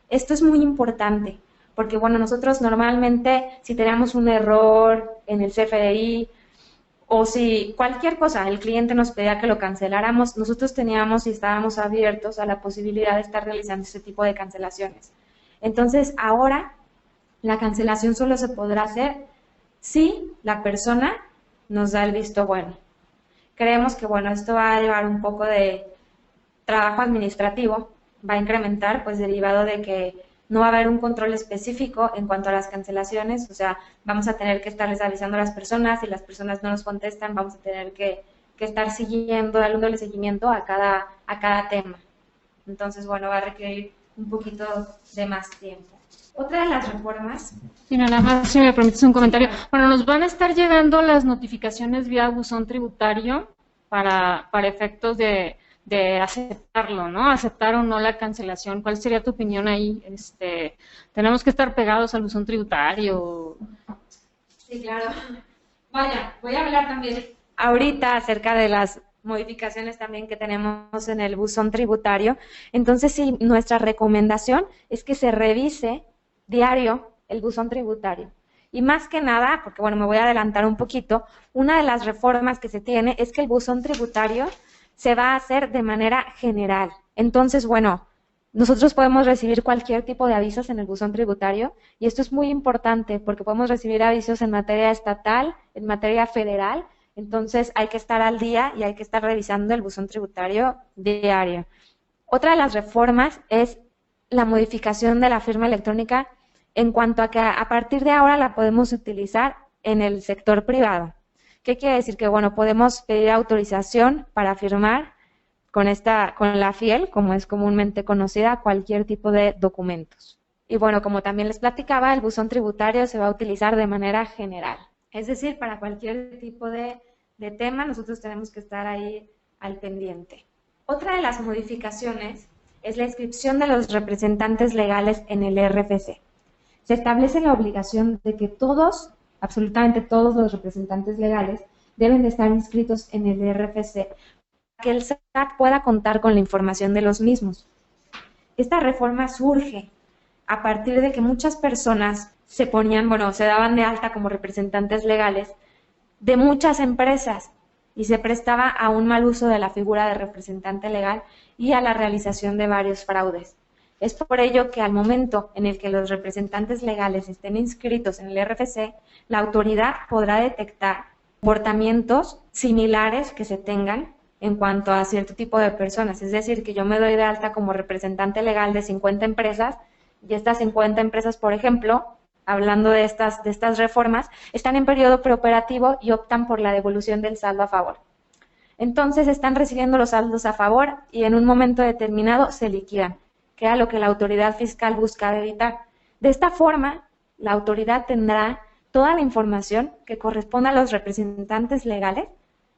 Esto es muy importante porque, bueno, nosotros normalmente si tenemos un error en el CFDI o si cualquier cosa, el cliente nos pedía que lo canceláramos, nosotros teníamos y estábamos abiertos a la posibilidad de estar realizando ese tipo de cancelaciones. Entonces, ahora la cancelación solo se podrá hacer si la persona nos da el visto bueno. Creemos que, bueno, esto va a llevar un poco de trabajo administrativo, va a incrementar, pues derivado de que no va a haber un control específico en cuanto a las cancelaciones, o sea, vamos a tener que estarles avisando a las personas, si las personas no nos contestan, vamos a tener que estar dándole seguimiento a cada tema. Entonces, bueno, va a requerir un poquito de más tiempo. Otra de las reformas... Sí, nada más, si me permites un comentario. Bueno, nos van a estar llegando las notificaciones vía buzón tributario para efectos de aceptarlo, ¿no? Aceptar o no la cancelación. ¿Cuál sería tu opinión ahí? ¿Tenemos que estar pegados al buzón tributario? Sí, claro. Vaya, voy a hablar también ahorita acerca de las modificaciones también que tenemos en el buzón tributario. Entonces, sí, nuestra recomendación es que se revise diario el buzón tributario. Y más que nada, porque bueno, me voy a adelantar un poquito, una de las reformas que se tiene es que el buzón tributario se va a hacer de manera general. Entonces, bueno, nosotros podemos recibir cualquier tipo de avisos en el buzón tributario y esto es muy importante porque podemos recibir avisos en materia estatal, en materia federal, entonces hay que estar al día y hay que estar revisando el buzón tributario diario. Otra de las reformas es la modificación de la firma electrónica en cuanto a que a partir de ahora la podemos utilizar en el sector privado. ¿Qué quiere decir? Que, bueno, podemos pedir autorización para firmar con la FIEL, como es comúnmente conocida, cualquier tipo de documentos. Y bueno, como también les platicaba, el buzón tributario se va a utilizar de manera general. Es decir, para cualquier tipo de tema, nosotros tenemos que estar ahí al pendiente. Otra de las modificaciones es la inscripción de los representantes legales en el RFC. Se establece la obligación de que absolutamente todos los representantes legales deben de estar inscritos en el RFC para que el SAT pueda contar con la información de los mismos. Esta reforma surge a partir de que muchas personas se ponían, bueno, se daban de alta como representantes legales de muchas empresas y se prestaba a un mal uso de la figura de representante legal y a la realización de varios fraudes. Es por ello que al momento en el que los representantes legales estén inscritos en el RFC, la autoridad podrá detectar comportamientos similares que se tengan en cuanto a cierto tipo de personas. Es decir, que yo me doy de alta como representante legal de 50 empresas y estas 50 empresas, por ejemplo, hablando de estas reformas, están en periodo preoperativo y optan por la devolución del saldo a favor. Entonces están recibiendo los saldos a favor y en un momento determinado se liquidan, que era lo que la autoridad fiscal buscaba evitar. De esta forma, la autoridad tendrá toda la información que corresponde a los representantes legales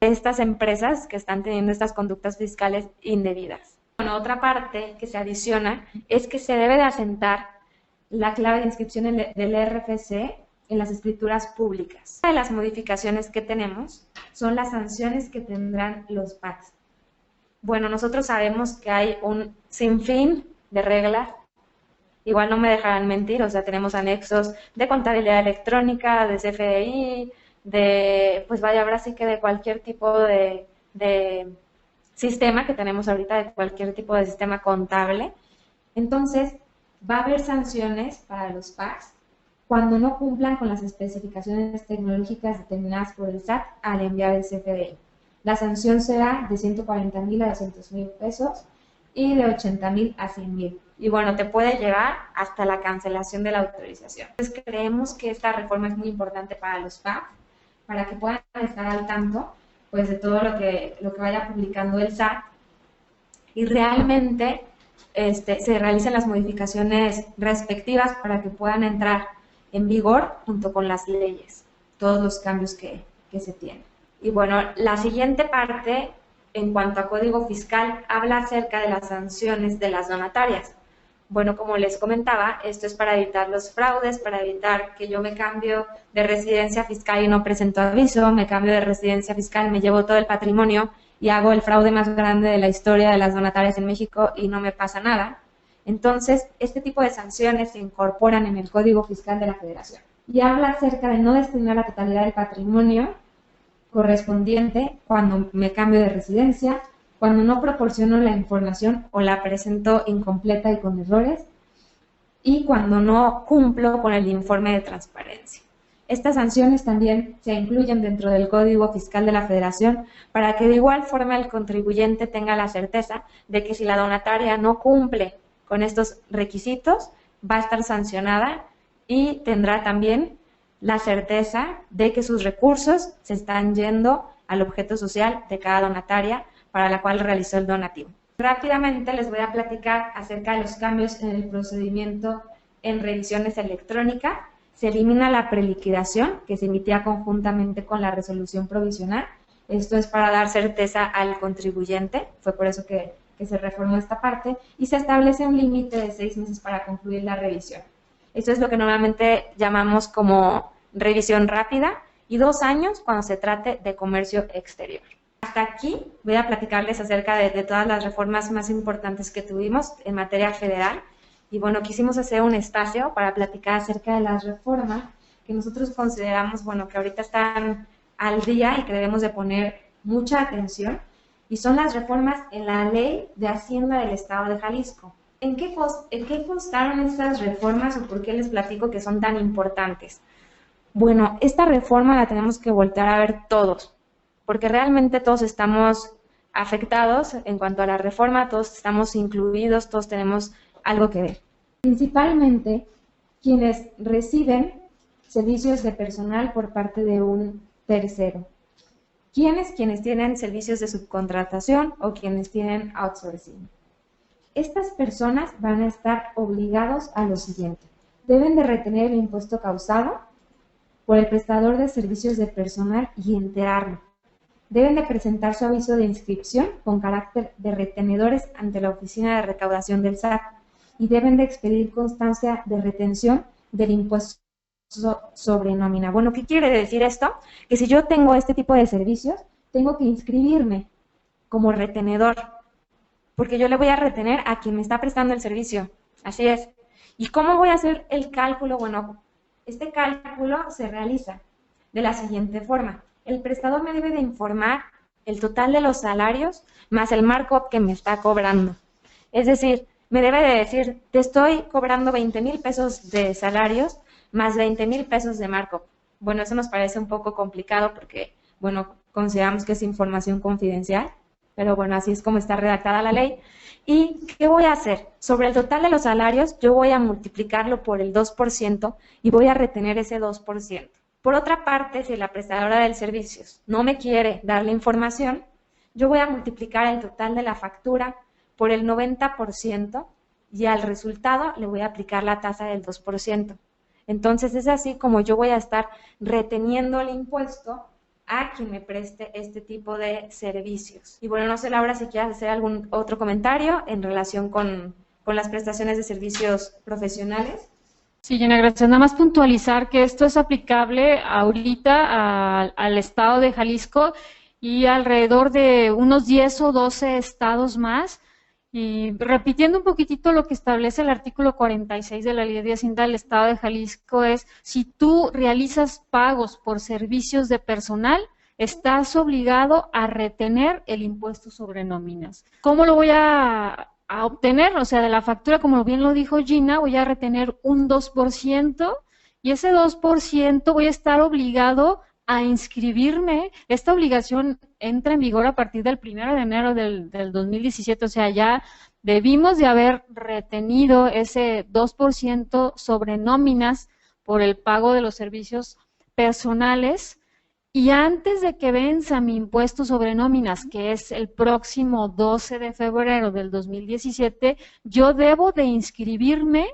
de estas empresas que están teniendo estas conductas fiscales indebidas. Bueno, otra parte que se adiciona es que se debe de asentar la clave de inscripción del RFC en las escrituras públicas. Una de las modificaciones que tenemos son las sanciones que tendrán los PACs. Bueno, nosotros sabemos que hay un sinfín de reglas, igual no me dejarán mentir, o sea, tenemos anexos de contabilidad electrónica, de CFDI, pues vaya, ahora sí que de cualquier tipo de sistema que tenemos ahorita, de cualquier tipo de sistema contable. Entonces, va a haber sanciones para los PACs cuando no cumplan con las especificaciones tecnológicas determinadas por el SAT al enviar el CFDI. La sanción será de 140,000 a 200,000 pesos y de 80,000 a 100,000. Y bueno, te puede llegar hasta la cancelación de la autorización. Entonces creemos que esta reforma es muy importante para los PACs, para que puedan estar al tanto pues, de todo lo que vaya publicando el SAT y realmente se realicen las modificaciones respectivas para que puedan entrar en vigor junto con las leyes, todos los cambios que se tienen. Y bueno, la siguiente parte, en cuanto a código fiscal, habla acerca de las sanciones de las donatarias. Bueno, como les comentaba, esto es para evitar los fraudes, para evitar que yo me cambio de residencia fiscal y no presento aviso, me cambio de residencia fiscal, me llevo todo el patrimonio y hago el fraude más grande de la historia de las donatarias en México y no me pasa nada. Entonces, este tipo de sanciones se incorporan en el Código Fiscal de la Federación. Y habla acerca de no destinar la totalidad del patrimonio correspondiente cuando me cambio de residencia, cuando no proporciono la información o la presento incompleta y con errores, y cuando no cumplo con el informe de transparencia. Estas sanciones también se incluyen dentro del Código Fiscal de la Federación para que de igual forma el contribuyente tenga la certeza de que si la donataria no cumple con estos requisitos, va a estar sancionada y tendrá también la certeza de que sus recursos se están yendo al objeto social de cada donataria para la cual realizó el donativo. Rápidamente les voy a platicar acerca de los cambios en el procedimiento en revisiones electrónicas. Se elimina la preliquidación que se emitía conjuntamente con la resolución provisional. Esto es para dar certeza al contribuyente, fue por eso que se reformó esta parte, y se establece un límite de 6 meses para concluir la revisión. Esto es lo que normalmente llamamos como revisión rápida y 2 años cuando se trate de comercio exterior. Hasta aquí voy a platicarles acerca de todas las reformas más importantes que tuvimos en materia federal. Y bueno, quisimos hacer un espacio para platicar acerca de las reformas que nosotros consideramos, bueno, que ahorita están al día y que debemos de poner mucha atención. Y son las reformas en la Ley de Hacienda del Estado de Jalisco. ¿En qué constaron estas reformas o por qué les platico que son tan importantes? Bueno, esta reforma la tenemos que voltear a ver todos, porque realmente todos estamos afectados en cuanto a la reforma, todos estamos incluidos, todos tenemos algo que ver. Principalmente quienes reciben servicios de personal por parte de un tercero. Quienes tienen servicios de subcontratación o quienes tienen outsourcing. Estas personas van a estar obligados a lo siguiente. Deben de retener el impuesto causado por el prestador de servicios de personal y enterarlo. Deben de presentar su aviso de inscripción con carácter de retenedores ante la Oficina de Recaudación del SAT y deben de expedir constancia de retención del impuesto sobre nómina. Bueno, ¿qué quiere decir esto? Que si yo tengo este tipo de servicios, tengo que inscribirme como retenedor, porque yo le voy a retener a quien me está prestando el servicio. Así es. ¿Y cómo voy a hacer el cálculo? Bueno, este cálculo se realiza de la siguiente forma. El prestador me debe de informar el total de los salarios más el markup que me está cobrando. Es decir, me debe de decir, te estoy cobrando 20,000 pesos de salarios más 20,000 pesos de markup. Bueno, eso nos parece un poco complicado porque, bueno, consideramos que es información confidencial, pero bueno, así es como está redactada la ley. ¿Y qué voy a hacer? Sobre el total de los salarios, yo voy a multiplicarlo por el 2% y voy a retener ese 2%. Por otra parte, si la prestadora del servicio no me quiere dar la información, yo voy a multiplicar el total de la factura por el 90% y al resultado le voy a aplicar la tasa del 2%. Entonces es así como yo voy a estar reteniendo el impuesto a quien me preste este tipo de servicios. Y bueno, no sé, Laura, si quieres hacer algún otro comentario en relación con las prestaciones de servicios profesionales. Sí, Gina, gracias. Nada más puntualizar que esto es aplicable ahorita al estado de Jalisco y alrededor de unos 10 o 12 estados más. Y repitiendo un poquitito lo que establece el artículo 46 de la Ley de Hacienda del Estado de Jalisco es, si tú realizas pagos por servicios de personal, estás obligado a retener el impuesto sobre nóminas. ¿Cómo lo voy a obtener? O sea, de la factura, como bien lo dijo Gina, voy a retener un 2% y ese 2% voy a estar obligado a inscribirme. Esta obligación entra en vigor a partir del 1 de enero del 2017, o sea, ya debimos de haber retenido ese 2% sobre nóminas por el pago de los servicios personales, y antes de que venza mi impuesto sobre nóminas, que es el próximo 12 de febrero del 2017, yo debo de inscribirme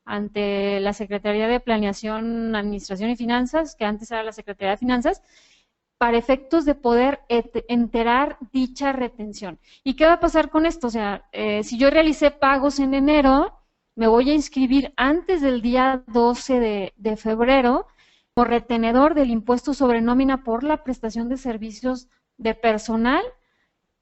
ante la Secretaría de Planeación, Administración y Finanzas, que antes era la Secretaría de Finanzas, para efectos de poder enterar dicha retención. ¿Y qué va a pasar con esto? O sea, si yo realicé pagos en enero, me voy a inscribir antes del día 12 de febrero como retenedor del impuesto sobre nómina por la prestación de servicios de personal,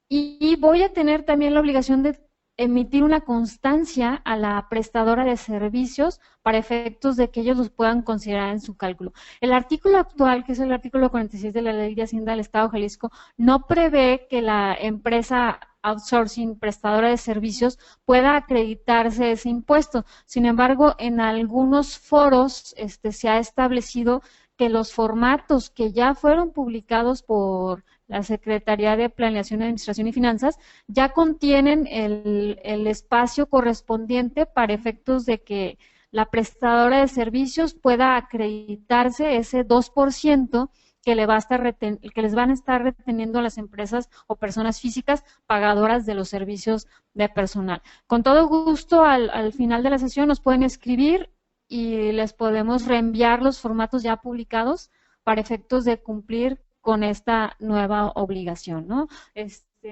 y voy a tener también la obligación de emitir una constancia a la prestadora de servicios para efectos de que ellos los puedan considerar en su cálculo. El artículo actual, que es el artículo 46 de la Ley de Hacienda del Estado de Jalisco, no prevé que la empresa outsourcing, prestadora de servicios, pueda acreditarse ese impuesto. Sin embargo, en algunos foros se ha establecido que los formatos que ya fueron publicados por la Secretaría de Planeación, Administración y Finanzas ya contienen el espacio correspondiente para efectos de que la prestadora de servicios pueda acreditarse ese 2% que les van a estar reteniendo a las empresas o personas físicas pagadoras de los servicios de personal. Con todo gusto, al final de la sesión nos pueden escribir y les podemos reenviar los formatos ya publicados para efectos de cumplir con esta nueva obligación, ¿no?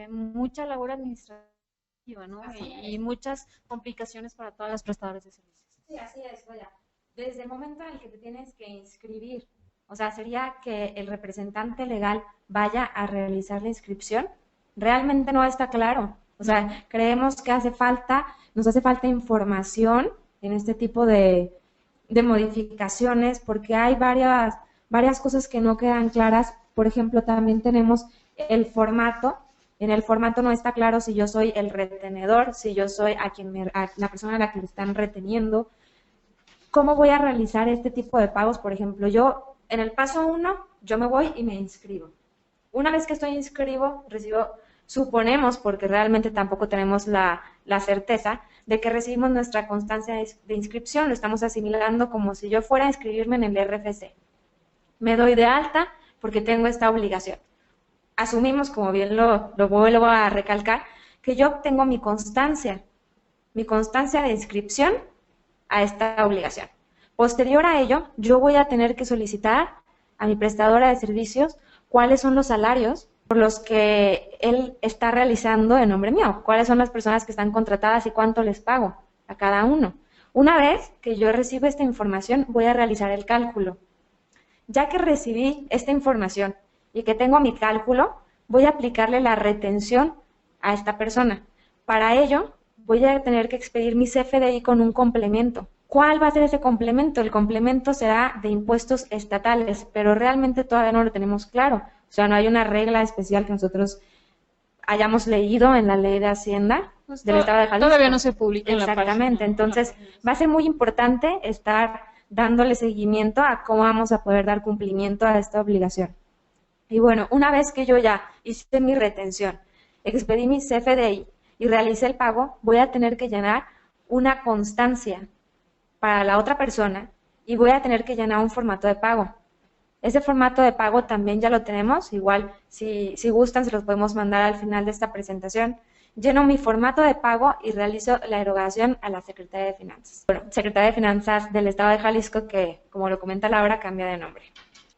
Mucha labor administrativa, ¿no? Y muchas complicaciones para todas las prestadoras de servicios. Sí, así es, vaya. Desde el momento en el que te tienes que inscribir, o sea, sería que el representante legal vaya a realizar la inscripción, realmente no está claro. O sea, creemos que nos hace falta información en este tipo de modificaciones, porque hay varias cosas que no quedan claras. Por ejemplo, también tenemos el formato. En el formato no está claro si yo soy el retenedor, si yo soy la persona a la que le están reteniendo. ¿Cómo voy a realizar este tipo de pagos? Por ejemplo, yo en el paso 1, yo me voy y me inscribo. Una vez que estoy inscribo, suponemos, porque realmente tampoco tenemos la certeza, de que recibimos nuestra constancia de inscripción, lo estamos asimilando como si yo fuera a inscribirme en el RFC. Me doy de alta porque tengo esta obligación. Asumimos, como bien lo vuelvo a recalcar, que yo obtengo mi constancia de inscripción a esta obligación. Posterior a ello, yo voy a tener que solicitar a mi prestadora de servicios cuáles son los salarios por los que él está realizando en nombre mío, cuáles son las personas que están contratadas y cuánto les pago a cada uno. Una vez que yo recibo esta información, voy a realizar el cálculo. Ya que recibí esta información y que tengo mi cálculo, voy a aplicarle la retención a esta persona. Para ello, voy a tener que expedir mi CFDI con un complemento. ¿Cuál va a ser ese complemento? El complemento será de impuestos estatales, pero realmente todavía no lo tenemos claro. O sea, no hay una regla especial que nosotros hayamos leído en la ley de Hacienda del Estado de Jalisco. Todavía no se publica en la página. Exactamente, entonces va a ser muy importante estar dándole seguimiento a cómo vamos a poder dar cumplimiento a esta obligación. Y bueno, una vez que yo ya hice mi retención, expedí mi CFDI y realicé el pago, voy a tener que llenar una constancia para la otra persona y voy a tener que llenar un formato de pago. Ese formato de pago también ya lo tenemos, igual si gustan se los podemos mandar al final de esta presentación. Lleno mi formato de pago y realizo la erogación a la Secretaría de Finanzas. Bueno, Secretaría de Finanzas del Estado de Jalisco que, como lo comenta Laura, cambia de nombre.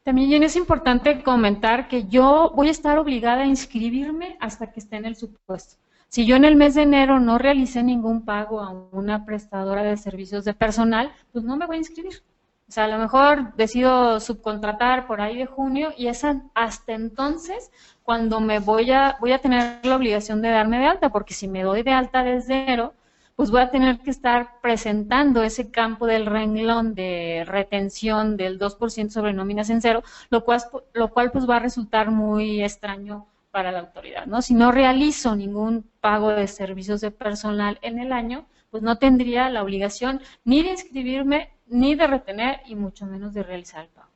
También es importante comentar que yo voy a estar obligada a inscribirme hasta que esté en el supuesto. Si yo en el mes de enero no realicé ningún pago a una prestadora de servicios de personal, pues no me voy a inscribir. O sea, a lo mejor decido subcontratar por ahí de junio y es hasta entonces cuando me voy a tener la obligación de darme de alta, porque si me doy de alta desde enero, pues voy a tener que estar presentando ese campo del renglón de retención del 2% sobre nóminas en cero, lo cual pues va a resultar muy extraño para la autoridad, ¿no? Si no realizo ningún pago de servicios de personal en el año, pues no tendría la obligación ni de inscribirme, ni de retener, y mucho menos de realizar el pago.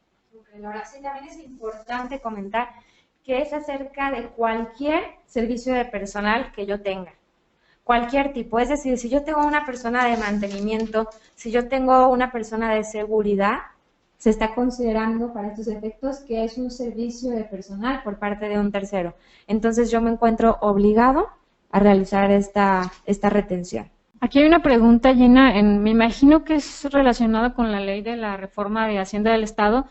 Ahora sí, también es importante comentar que es acerca de cualquier servicio de personal que yo tenga, cualquier tipo, es decir, si yo tengo una persona de mantenimiento, si yo tengo una persona de seguridad, se está considerando para estos efectos que es un servicio de personal por parte de un tercero. Entonces yo me encuentro obligado a realizar esta retención. Aquí hay una pregunta, Gina, me imagino que es relacionada con la ley de la reforma de Hacienda del Estado.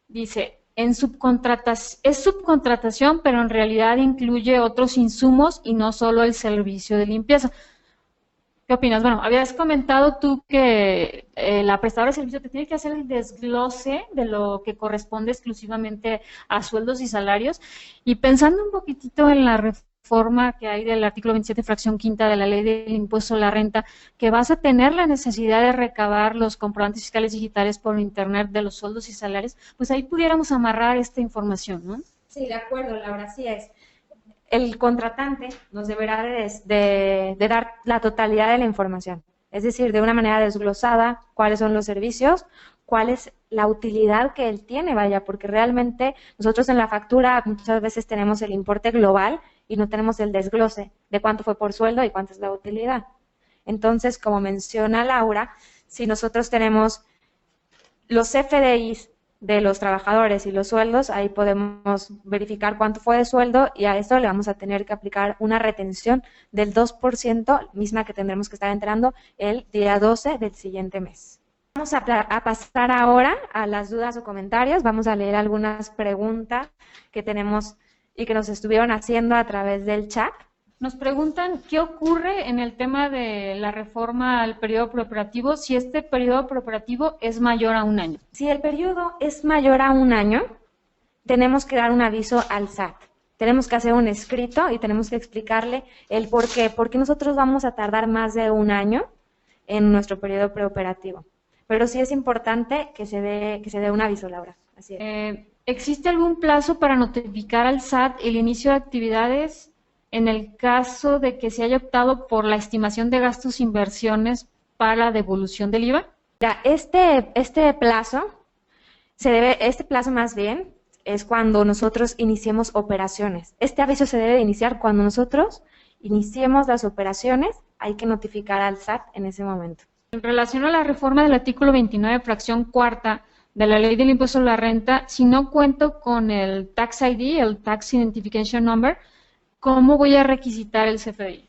Dice, es subcontratación, pero en realidad incluye otros insumos y no solo el servicio de limpieza. ¿Qué opinas? Bueno, habías comentado tú que la prestadora de servicio te tiene que hacer el desglose de lo que corresponde exclusivamente a sueldos y salarios. Y pensando un poquitito en la reforma que hay del artículo 27, fracción quinta de la ley del impuesto a la renta, que vas a tener la necesidad de recabar los comprobantes fiscales digitales por internet de los sueldos y salarios, pues ahí pudiéramos amarrar esta información, ¿no? Sí, de acuerdo, Laura, así es. El contratante nos deberá de dar la totalidad de la información, es decir, de una manera desglosada, cuáles son los servicios, cuál es la utilidad que él tiene, vaya, porque realmente nosotros en la factura muchas veces tenemos el importe global y no tenemos el desglose de cuánto fue por sueldo y cuánto es la utilidad. Entonces, como menciona Laura, si nosotros tenemos los CFDIs de los trabajadores y los sueldos, ahí podemos verificar cuánto fue de sueldo y a esto le vamos a tener que aplicar una retención del 2%, misma que tendremos que estar entrando el día 12 del siguiente mes. Vamos a pasar ahora a las dudas o comentarios. Vamos a leer algunas preguntas que tenemos y que nos estuvieron haciendo a través del chat. Nos preguntan qué ocurre en el tema de la reforma al periodo preoperativo si este periodo preoperativo es mayor a un año. Si el periodo es mayor a un año, tenemos que dar un aviso al SAT. Tenemos que hacer un escrito y tenemos que explicarle el por qué. Porque nosotros vamos a tardar más de un año en nuestro periodo preoperativo. Pero sí es importante que se dé un aviso, Laura. Así es. ¿Existe algún plazo para notificar al SAT el inicio de actividades en el caso de que se haya optado por la estimación de gastos e inversiones para la devolución del IVA? Ya, este plazo más bien es cuando nosotros iniciemos operaciones. Este aviso se debe iniciar cuando nosotros iniciemos las operaciones, hay que notificar al SAT en ese momento. En relación a la reforma del artículo 29, fracción cuarta de la ley del impuesto a la renta, si no cuento con el Tax ID, el Tax Identification Number, ¿cómo voy a requisitar el CFDI?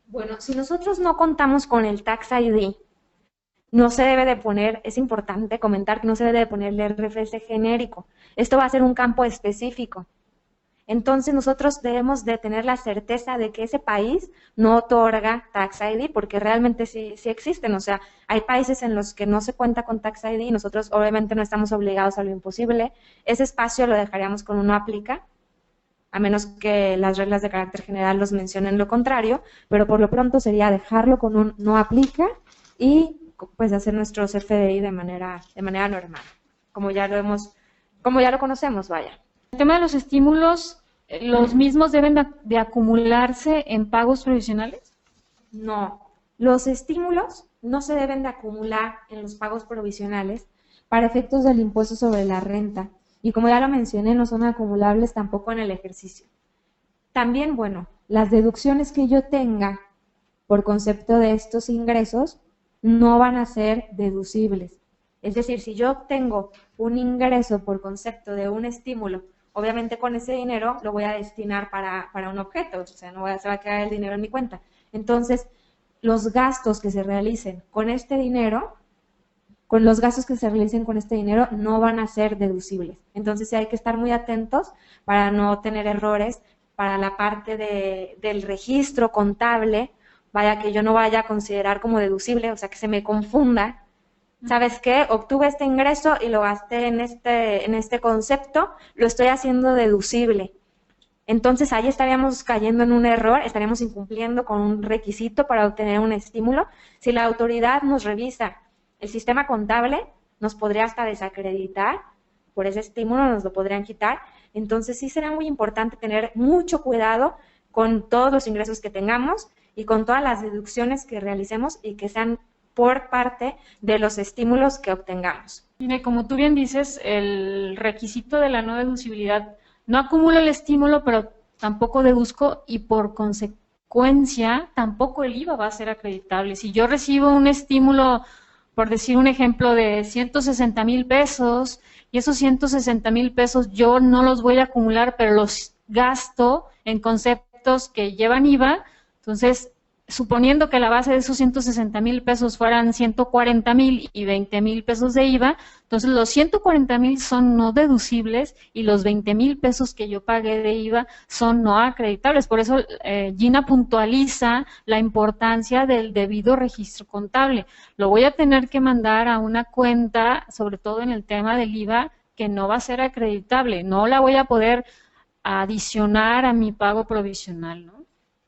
Bueno, si nosotros no contamos con el Tax ID, no se debe de poner, es importante comentar que no se debe de poner el RFC genérico. Esto va a ser un campo específico. Entonces nosotros debemos de tener la certeza de que ese país no otorga Tax ID, porque realmente sí existen. O sea, hay países en los que no se cuenta con Tax ID y nosotros obviamente no estamos obligados a lo imposible. Ese espacio lo dejaríamos con un no aplica, a menos que las reglas de carácter general los mencionen lo contrario, pero por lo pronto sería dejarlo con un no aplica y pues hacer nuestro CFDI de manera normal, como ya lo conocemos, vaya. El tema de los estímulos, ¿los mismos deben de acumularse en pagos provisionales? No, los estímulos no se deben de acumular en los pagos provisionales para efectos del impuesto sobre la renta. Y como ya lo mencioné, no son acumulables tampoco en el ejercicio. También, bueno, las deducciones que yo tenga por concepto de estos ingresos no van a ser deducibles. Es decir, si yo obtengo un ingreso por concepto de un estímulo, obviamente con ese dinero lo voy a destinar para un objeto, o sea, se va a quedar el dinero en mi cuenta. Entonces, los gastos que se realicen con este dinero, no van a ser deducibles. Entonces, sí hay que estar muy atentos para no tener errores para la parte del registro contable, vaya que yo no vaya a considerar como deducible, o sea, que se me confunda. ¿Sabes qué? Obtuve este ingreso y lo gasté en este concepto, lo estoy haciendo deducible. Entonces ahí estaríamos cayendo en un error, estaríamos incumpliendo con un requisito para obtener un estímulo. Si la autoridad nos revisa el sistema contable, nos podría hasta desacreditar por ese estímulo, nos lo podrían quitar. Entonces sí será muy importante tener mucho cuidado con todos los ingresos que tengamos y con todas las deducciones que realicemos y que sean por parte de los estímulos que obtengamos. Mire, como tú bien dices, el requisito de la no deducibilidad, no acumulo el estímulo, pero tampoco deduzco y por consecuencia tampoco el IVA va a ser acreditable. Si yo recibo un estímulo, por decir un ejemplo, de 160,000 pesos y esos 160,000 pesos yo no los voy a acumular, pero los gasto en conceptos que llevan IVA, entonces suponiendo que la base de esos 160,000 pesos fueran 140,000 y 20,000 pesos de IVA, entonces los 140,000 son no deducibles y los 20,000 pesos que yo pagué de IVA son no acreditables. Por eso Gina puntualiza la importancia del debido registro contable. Lo voy a tener que mandar a una cuenta, sobre todo en el tema del IVA, que no va a ser acreditable. No la voy a poder adicionar a mi pago provisional, ¿no?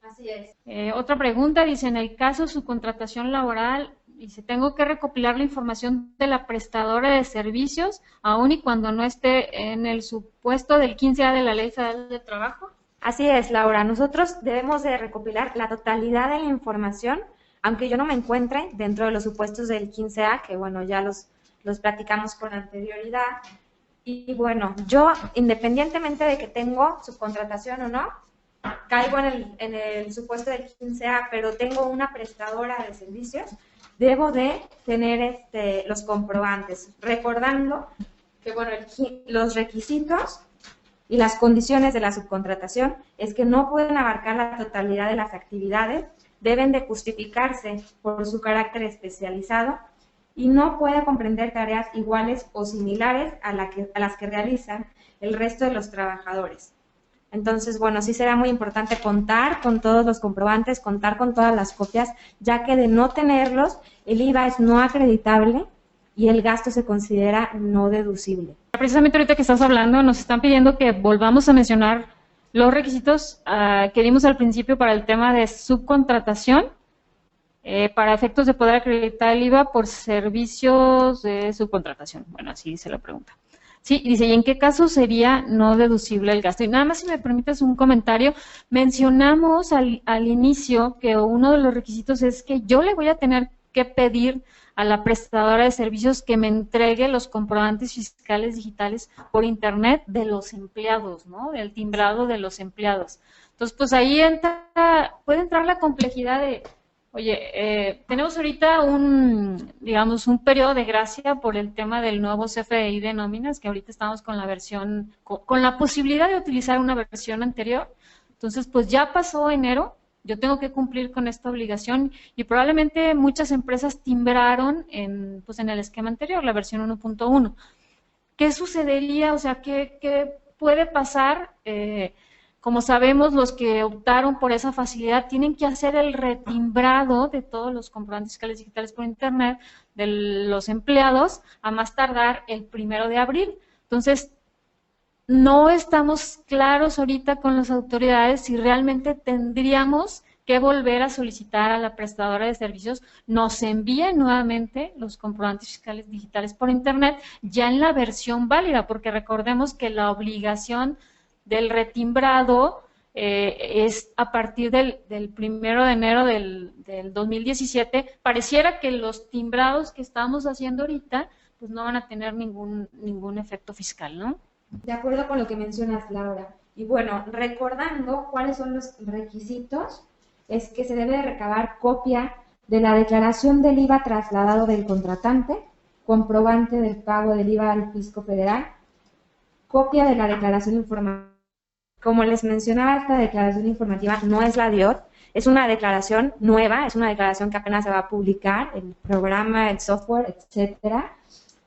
Así es. Otra pregunta, dice, en el caso de subcontratación laboral, dice, tengo que recopilar la información de la prestadora de servicios, aun y cuando no esté en el supuesto del 15A de la Ley Federal de Trabajo. Así es, Laura. Nosotros debemos de recopilar la totalidad de la información, aunque yo no me encuentre dentro de los supuestos del 15A, que bueno, ya los platicamos con anterioridad. Y bueno, yo, independientemente de que tengo subcontratación o no, caigo en el supuesto del 15A, pero tengo una prestadora de servicios, debo de tener los comprobantes, recordando que bueno, los requisitos y las condiciones de la subcontratación es que no pueden abarcar la totalidad de las actividades, deben de justificarse por su carácter especializado y no puede comprender tareas iguales o similares a las que realizan el resto de los trabajadores. Entonces, bueno, sí será muy importante contar con todos los comprobantes, contar con todas las copias, ya que de no tenerlos, el IVA es no acreditable y el gasto se considera no deducible. Precisamente ahorita que estás hablando, nos están pidiendo que volvamos a mencionar los requisitos que dimos al principio para el tema de subcontratación, para efectos de poder acreditar el IVA por servicios de subcontratación. Bueno, así dice la pregunta. Sí, dice, ¿y en qué caso sería no deducible el gasto? Y nada más, si me permites un comentario, mencionamos al inicio que uno de los requisitos es que yo le voy a tener que pedir a la prestadora de servicios que me entregue los comprobantes fiscales digitales por internet de los empleados, ¿no? Del timbrado de los empleados. Entonces, pues ahí puede entrar la complejidad de, oye, tenemos ahorita digamos, un periodo de gracia por el tema del nuevo CFDI de nóminas, que ahorita estamos con la versión, con la posibilidad de utilizar una versión anterior. Entonces, pues ya pasó enero, yo tengo que cumplir con esta obligación y probablemente muchas empresas timbraron en el esquema anterior, la versión 1.1. ¿Qué sucedería? O sea, ¿qué puede pasar? Como sabemos, los que optaron por esa facilidad tienen que hacer el retimbrado de todos los comprobantes fiscales digitales por internet de los empleados a más tardar el 1 de abril. Entonces, no estamos claros ahorita con las autoridades si realmente tendríamos que volver a solicitar a la prestadora de servicios nos envíe nuevamente los comprobantes fiscales digitales por Internet, ya en la versión válida, porque recordemos que la obligación del retimbrado es a partir del 1 de enero del 2017. Pareciera que los timbrados que estamos haciendo ahorita pues no van a tener ningún efecto fiscal, ¿no? De acuerdo con lo que mencionas, Laura. Y bueno, recordando cuáles son los requisitos, es que se debe de recabar copia de la declaración del IVA trasladado del contratante, comprobante del pago del IVA al fisco federal, copia de la declaración informativa. Como les mencionaba, esta declaración informativa no es la DIOT, es una declaración nueva, es una declaración que apenas se va a publicar, el programa, el software, etcétera.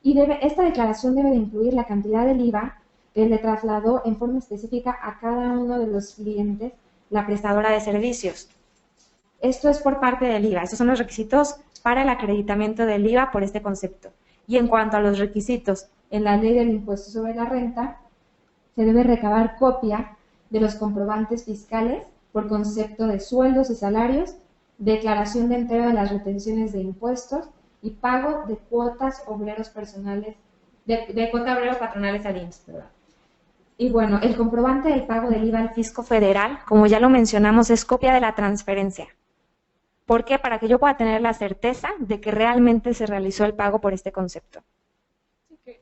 Y esta declaración debe de incluir la cantidad del IVA que le trasladó en forma específica a cada uno de los clientes la prestadora de servicios. Esto es por parte del IVA. Estos son los requisitos para el acreditamiento del IVA por este concepto. Y en cuanto a los requisitos en la ley del impuesto sobre la renta, se debe recabar copia de los comprobantes fiscales por concepto de sueldos y salarios, declaración de entrega de las retenciones de impuestos y pago de cuotas obreros personales, de cuota obreros patronales al IMSS, ¿verdad? Y bueno, el comprobante del pago del IVA al fisco federal, como ya lo mencionamos, es copia de la transferencia. ¿Por qué? Para que yo pueda tener la certeza de que realmente se realizó el pago por este concepto.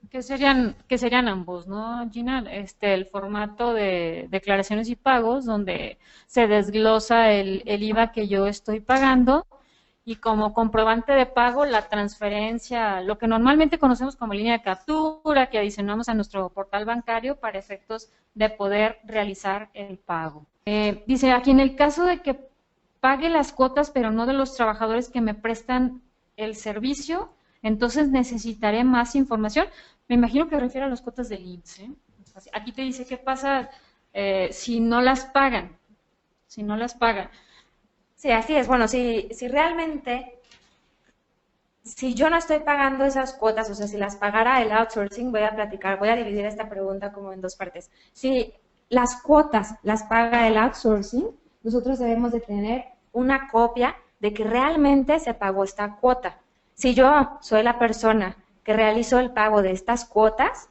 ¿Qué serían ambos, no, Gina? El formato de declaraciones y pagos, donde se desglosa el IVA que yo estoy pagando, y como comprobante de pago la transferencia, lo que normalmente conocemos como línea de captura, que adicionamos a nuestro portal bancario para efectos de poder realizar el pago. Dice, aquí en el caso de que pague las cuotas, pero no de los trabajadores que me prestan el servicio, entonces necesitaré más información. Me imagino que refiere a las cuotas del IMSS, ¿eh? Aquí te dice qué pasa si no las pagan. Si no las pagan. Sí, así es. Bueno, si realmente, si yo no estoy pagando esas cuotas, o sea, si las pagara el outsourcing, voy a dividir esta pregunta como en dos partes. Si las cuotas las paga el outsourcing, nosotros debemos de tener una copia de que realmente se pagó esta cuota. Si yo soy la persona que realizó el pago de estas cuotas,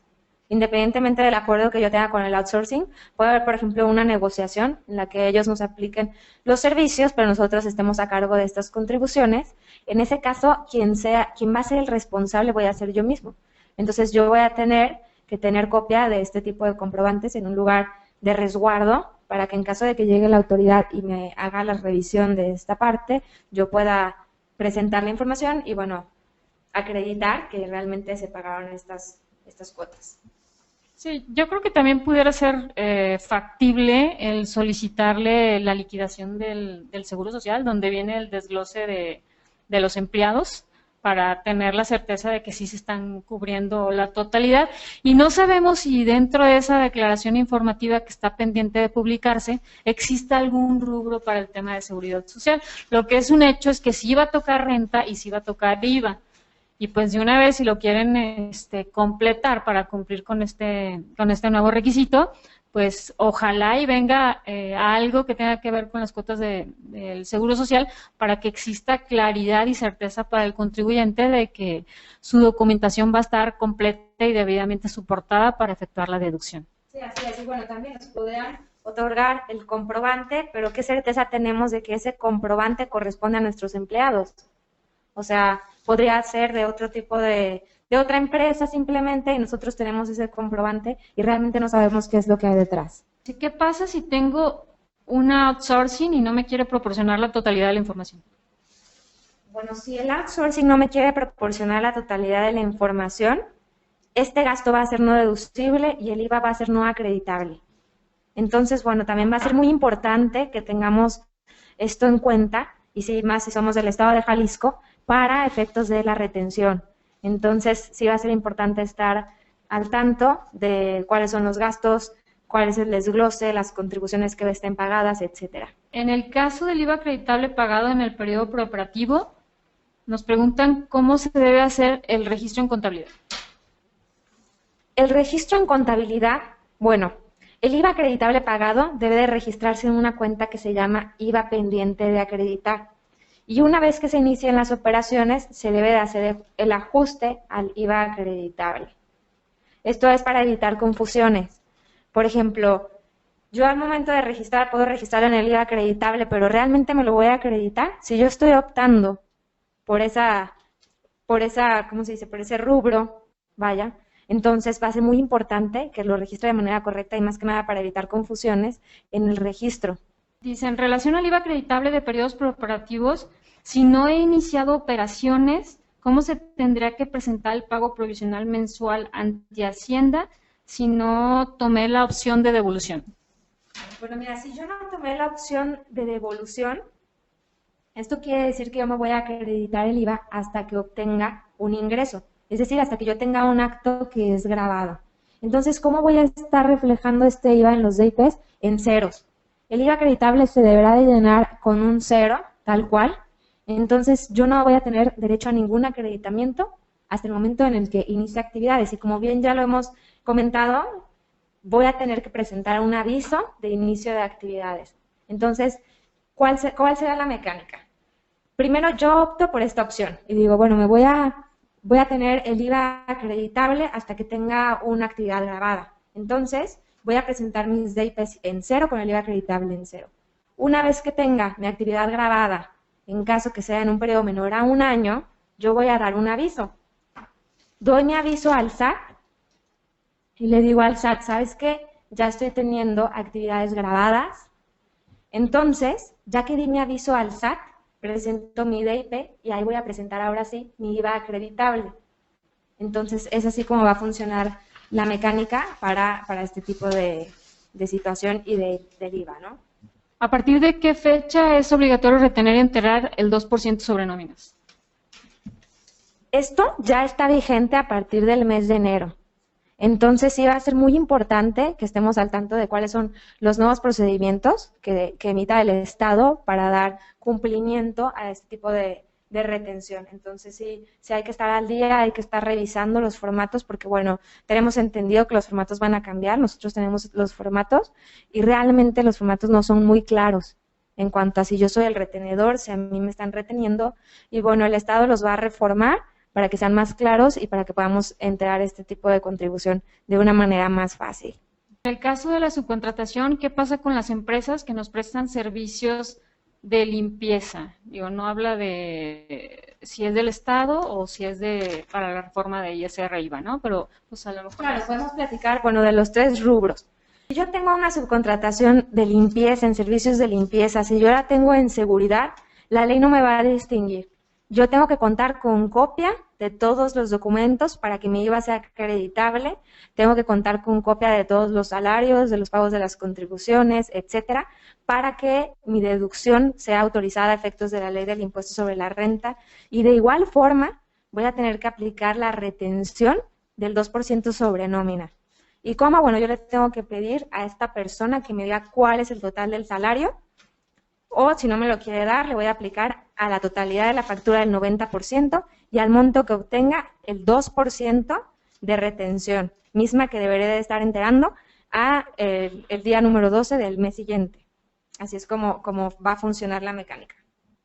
independientemente del acuerdo que yo tenga con el outsourcing, puede haber, por ejemplo, una negociación en la que ellos nos apliquen los servicios, pero nosotros estemos a cargo de estas contribuciones. En ese caso, quien va a ser el responsable voy a ser yo mismo. Entonces, yo voy a tener que tener copia de este tipo de comprobantes en un lugar de resguardo para que en caso de que llegue la autoridad y me haga la revisión de esta parte, yo pueda presentar la información y, bueno, acreditar que realmente se pagaron estas cuotas. Sí, yo creo que también pudiera ser factible el solicitarle la liquidación del Seguro Social, donde viene el desglose de los empleados, para tener la certeza de que sí se están cubriendo la totalidad. Y no sabemos si dentro de esa declaración informativa que está pendiente de publicarse, existe algún rubro para el tema de seguridad social. Lo que es un hecho es que sí va a tocar renta y sí va a tocar IVA. Y pues de una vez, si lo quieren completar para cumplir con este nuevo requisito, pues ojalá y venga algo que tenga que ver con las cuotas del Seguro Social para que exista claridad y certeza para el contribuyente de que su documentación va a estar completa y debidamente soportada para efectuar la deducción. Sí, así es. Y bueno, también nos podrán otorgar el comprobante, pero ¿qué certeza tenemos de que ese comprobante corresponde a nuestros empleados? O sea, podría ser de otro tipo de otra empresa simplemente y nosotros tenemos ese comprobante y realmente no sabemos qué es lo que hay detrás. ¿Qué pasa si tengo un outsourcing y no me quiere proporcionar la totalidad de la información? Bueno, si el outsourcing no me quiere proporcionar la totalidad de la información, este gasto va a ser no deducible y el IVA va a ser no acreditable. Entonces, bueno, también va a ser muy importante que tengamos esto en cuenta, y si más si somos del estado de Jalisco, para efectos de la retención. Entonces, sí va a ser importante estar al tanto de cuáles son los gastos, cuál es el desglose, las contribuciones que estén pagadas, etcétera. En el caso del IVA acreditable pagado en el periodo preoperativo, nos preguntan cómo se debe hacer el registro en contabilidad. El registro en contabilidad, bueno, El IVA acreditable pagado debe de registrarse en una cuenta que se llama IVA pendiente de acreditar. Y una vez que se inicien las operaciones, se debe de hacer el ajuste al IVA acreditable. Esto es para evitar confusiones. Por ejemplo, yo al momento de registrar, puedo registrar en el IVA acreditable, pero ¿realmente me lo voy a acreditar? Si yo estoy optando por ¿cómo se dice? Por ese rubro, vaya, entonces va a ser muy importante que lo registre de manera correcta y más que nada para evitar confusiones en el registro. Dice, en relación al IVA acreditable de periodos preparativos, si no he iniciado operaciones, ¿cómo se tendría que presentar el pago provisional mensual ante Hacienda si no tomé la opción de devolución? Bueno, mira, si yo no tomé la opción de devolución, esto quiere decir que yo me voy a acreditar el IVA hasta que obtenga un ingreso, es decir, hasta que yo tenga un acto que es grabado. Entonces, ¿cómo voy a estar reflejando este IVA en los DIPs? En ceros. El IVA acreditable se deberá de llenar con un 0, tal cual. Entonces, yo no voy a tener derecho a ningún acreditamiento hasta el momento en el que inicie actividades. Y como bien ya lo hemos comentado, voy a tener que presentar un aviso de inicio de actividades. Entonces, ¿cuál será la mecánica? Primero, yo opto por esta opción y digo, bueno, voy a tener el IVA acreditable hasta que tenga una actividad grabada. Entonces, voy a presentar mis DIPs en 0 con el IVA acreditable en 0. Una vez que tenga mi actividad grabada, en caso que sea en un periodo menor a un año, yo voy a dar un aviso. Doy mi aviso al SAT y le digo al SAT, ¿sabes qué? Ya estoy teniendo actividades grabadas. Entonces, ya que di mi aviso al SAT, presento mi DIP y ahí voy a presentar ahora sí mi IVA acreditable. Entonces, es así como va a funcionar la mecánica para este tipo de situación y del IVA, ¿no? ¿A partir de qué fecha es obligatorio retener y enterar el 2% sobre nóminas? Esto ya está vigente a partir del mes de enero. Entonces sí va a ser muy importante que estemos al tanto de cuáles son los nuevos procedimientos que emita el Estado para dar cumplimiento a este tipo de retención. Entonces sí hay que estar al día, hay que estar revisando los formatos porque, bueno, tenemos entendido que los formatos van a cambiar, nosotros tenemos los formatos y realmente los formatos no son muy claros en cuanto a si yo soy el retenedor, si a mí me están reteniendo y, bueno, el Estado los va a reformar para que sean más claros y para que podamos enterar este tipo de contribución de una manera más fácil. En el caso de la subcontratación, ¿qué pasa con las empresas que nos prestan servicios de limpieza? Digo, no habla de si es del Estado o si es para la reforma de ISR-IVA, ¿no? Pero pues a lo mejor... Claro, podemos platicar, bueno, de los 3 rubros. Si yo tengo una subcontratación de limpieza, en servicios de limpieza, si yo la tengo en seguridad, la ley no me va a distinguir. Yo tengo que contar con copia de todos los documentos para que mi IVA sea acreditable, tengo que contar con copia de todos los salarios, de los pagos de las contribuciones, etcétera, para que mi deducción sea autorizada a efectos de la ley del impuesto sobre la renta y de igual forma voy a tener que aplicar la retención del 2% sobre nómina. ¿Y cómo? Bueno, yo le tengo que pedir a esta persona que me diga cuál es el total del salario, o si no me lo quiere dar, le voy a aplicar a la totalidad de la factura del 90% y al monto que obtenga el 2% de retención, misma que deberé de estar enterando el día número 12 del mes siguiente. Así es como va a funcionar la mecánica.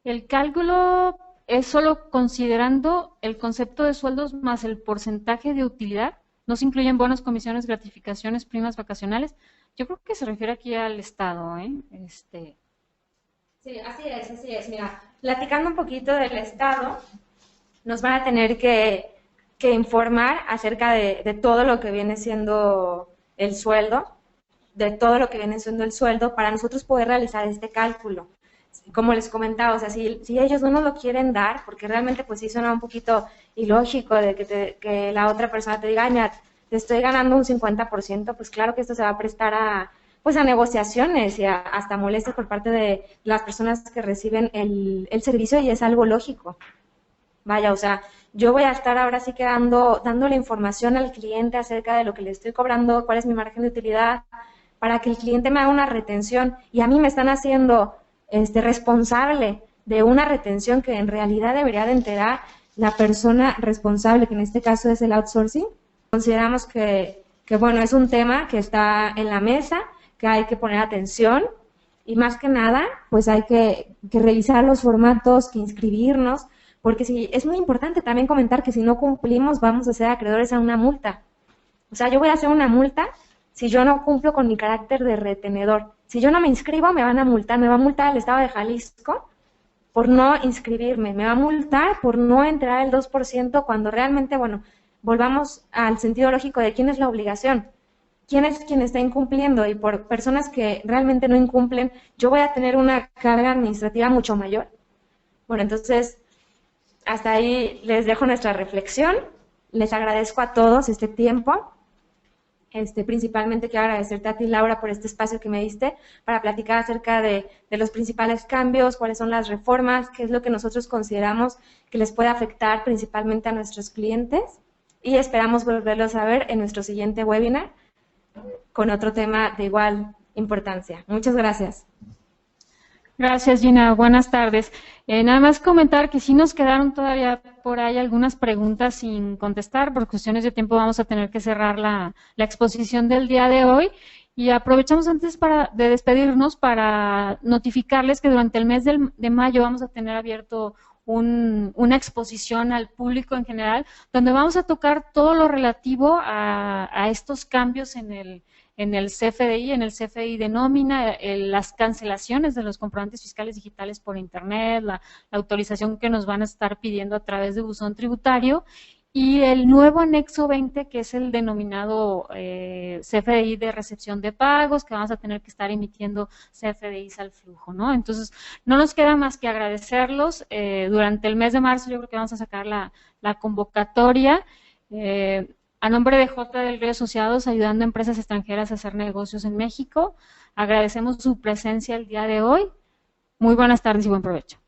El cálculo es solo considerando el concepto de sueldos más el porcentaje de utilidad. No se incluyen bonos, comisiones, gratificaciones, primas vacacionales. Yo creo que se refiere aquí al Estado, ¿eh? Sí, así es. Mira, platicando un poquito del Estado, nos van a tener que informar acerca de todo lo que viene siendo el sueldo, para nosotros poder realizar este cálculo. Como les comentaba, o sea, si ellos no nos lo quieren dar, porque realmente pues sí suena un poquito ilógico de que la otra persona te diga, ay, mira, te estoy ganando un 50%, pues claro que esto se va a prestar a negociaciones y hasta molestias por parte de las personas que reciben el servicio y es algo lógico. Vaya, o sea, yo voy a estar ahora sí que dando la información al cliente acerca de lo que le estoy cobrando, cuál es mi margen de utilidad, para que el cliente me haga una retención y a mí me están haciendo responsable de una retención que en realidad debería de enterar la persona responsable, que en este caso es el outsourcing. Consideramos que que bueno, es un tema que está en la mesa, que hay que poner atención y más que nada, pues hay que revisar los formatos, que inscribirnos, porque sí, es muy importante también comentar que si no cumplimos vamos a ser acreedores a una multa. O sea, yo voy a hacer una multa si yo no cumplo con mi carácter de retenedor. Si yo no me inscribo, me van a multar, me va a multar el Estado de Jalisco por no inscribirme, me va a multar por no entrar el 2% cuando realmente, bueno, volvamos al sentido lógico de quién es la obligación, quién es quien está incumpliendo y por personas que realmente no incumplen, yo voy a tener una carga administrativa mucho mayor. Bueno, entonces, hasta ahí les dejo nuestra reflexión, les agradezco a todos este tiempo. Principalmente quiero agradecerte a ti, Laura, por este espacio que me diste para platicar acerca de los principales cambios, cuáles son las reformas, qué es lo que nosotros consideramos que les puede afectar principalmente a nuestros clientes y esperamos volverlos a ver en nuestro siguiente webinar con otro tema de igual importancia. Muchas gracias. Gracias, Gina. Buenas tardes. Nada más comentar que sí nos quedaron todavía por ahí algunas preguntas sin contestar. Por cuestiones de tiempo vamos a tener que cerrar la exposición del día de hoy. Y aprovechamos antes de despedirnos para notificarles que durante el mes de mayo vamos a tener abierto una exposición al público en general, donde vamos a tocar todo lo relativo a estos cambios en el CFDI de nómina, las cancelaciones de los comprobantes fiscales digitales por Internet, la autorización que nos van a estar pidiendo a través de buzón tributario y el nuevo anexo 20, que es el denominado CFDI de recepción de pagos, que vamos a tener que estar emitiendo CFDIs al flujo, ¿no? Entonces, no nos queda más que agradecerlos. Durante el mes de marzo yo creo que vamos a sacar la convocatoria. A nombre de J. del Río Asociados, ayudando a empresas extranjeras a hacer negocios en México, agradecemos su presencia el día de hoy. Muy buenas tardes y buen provecho.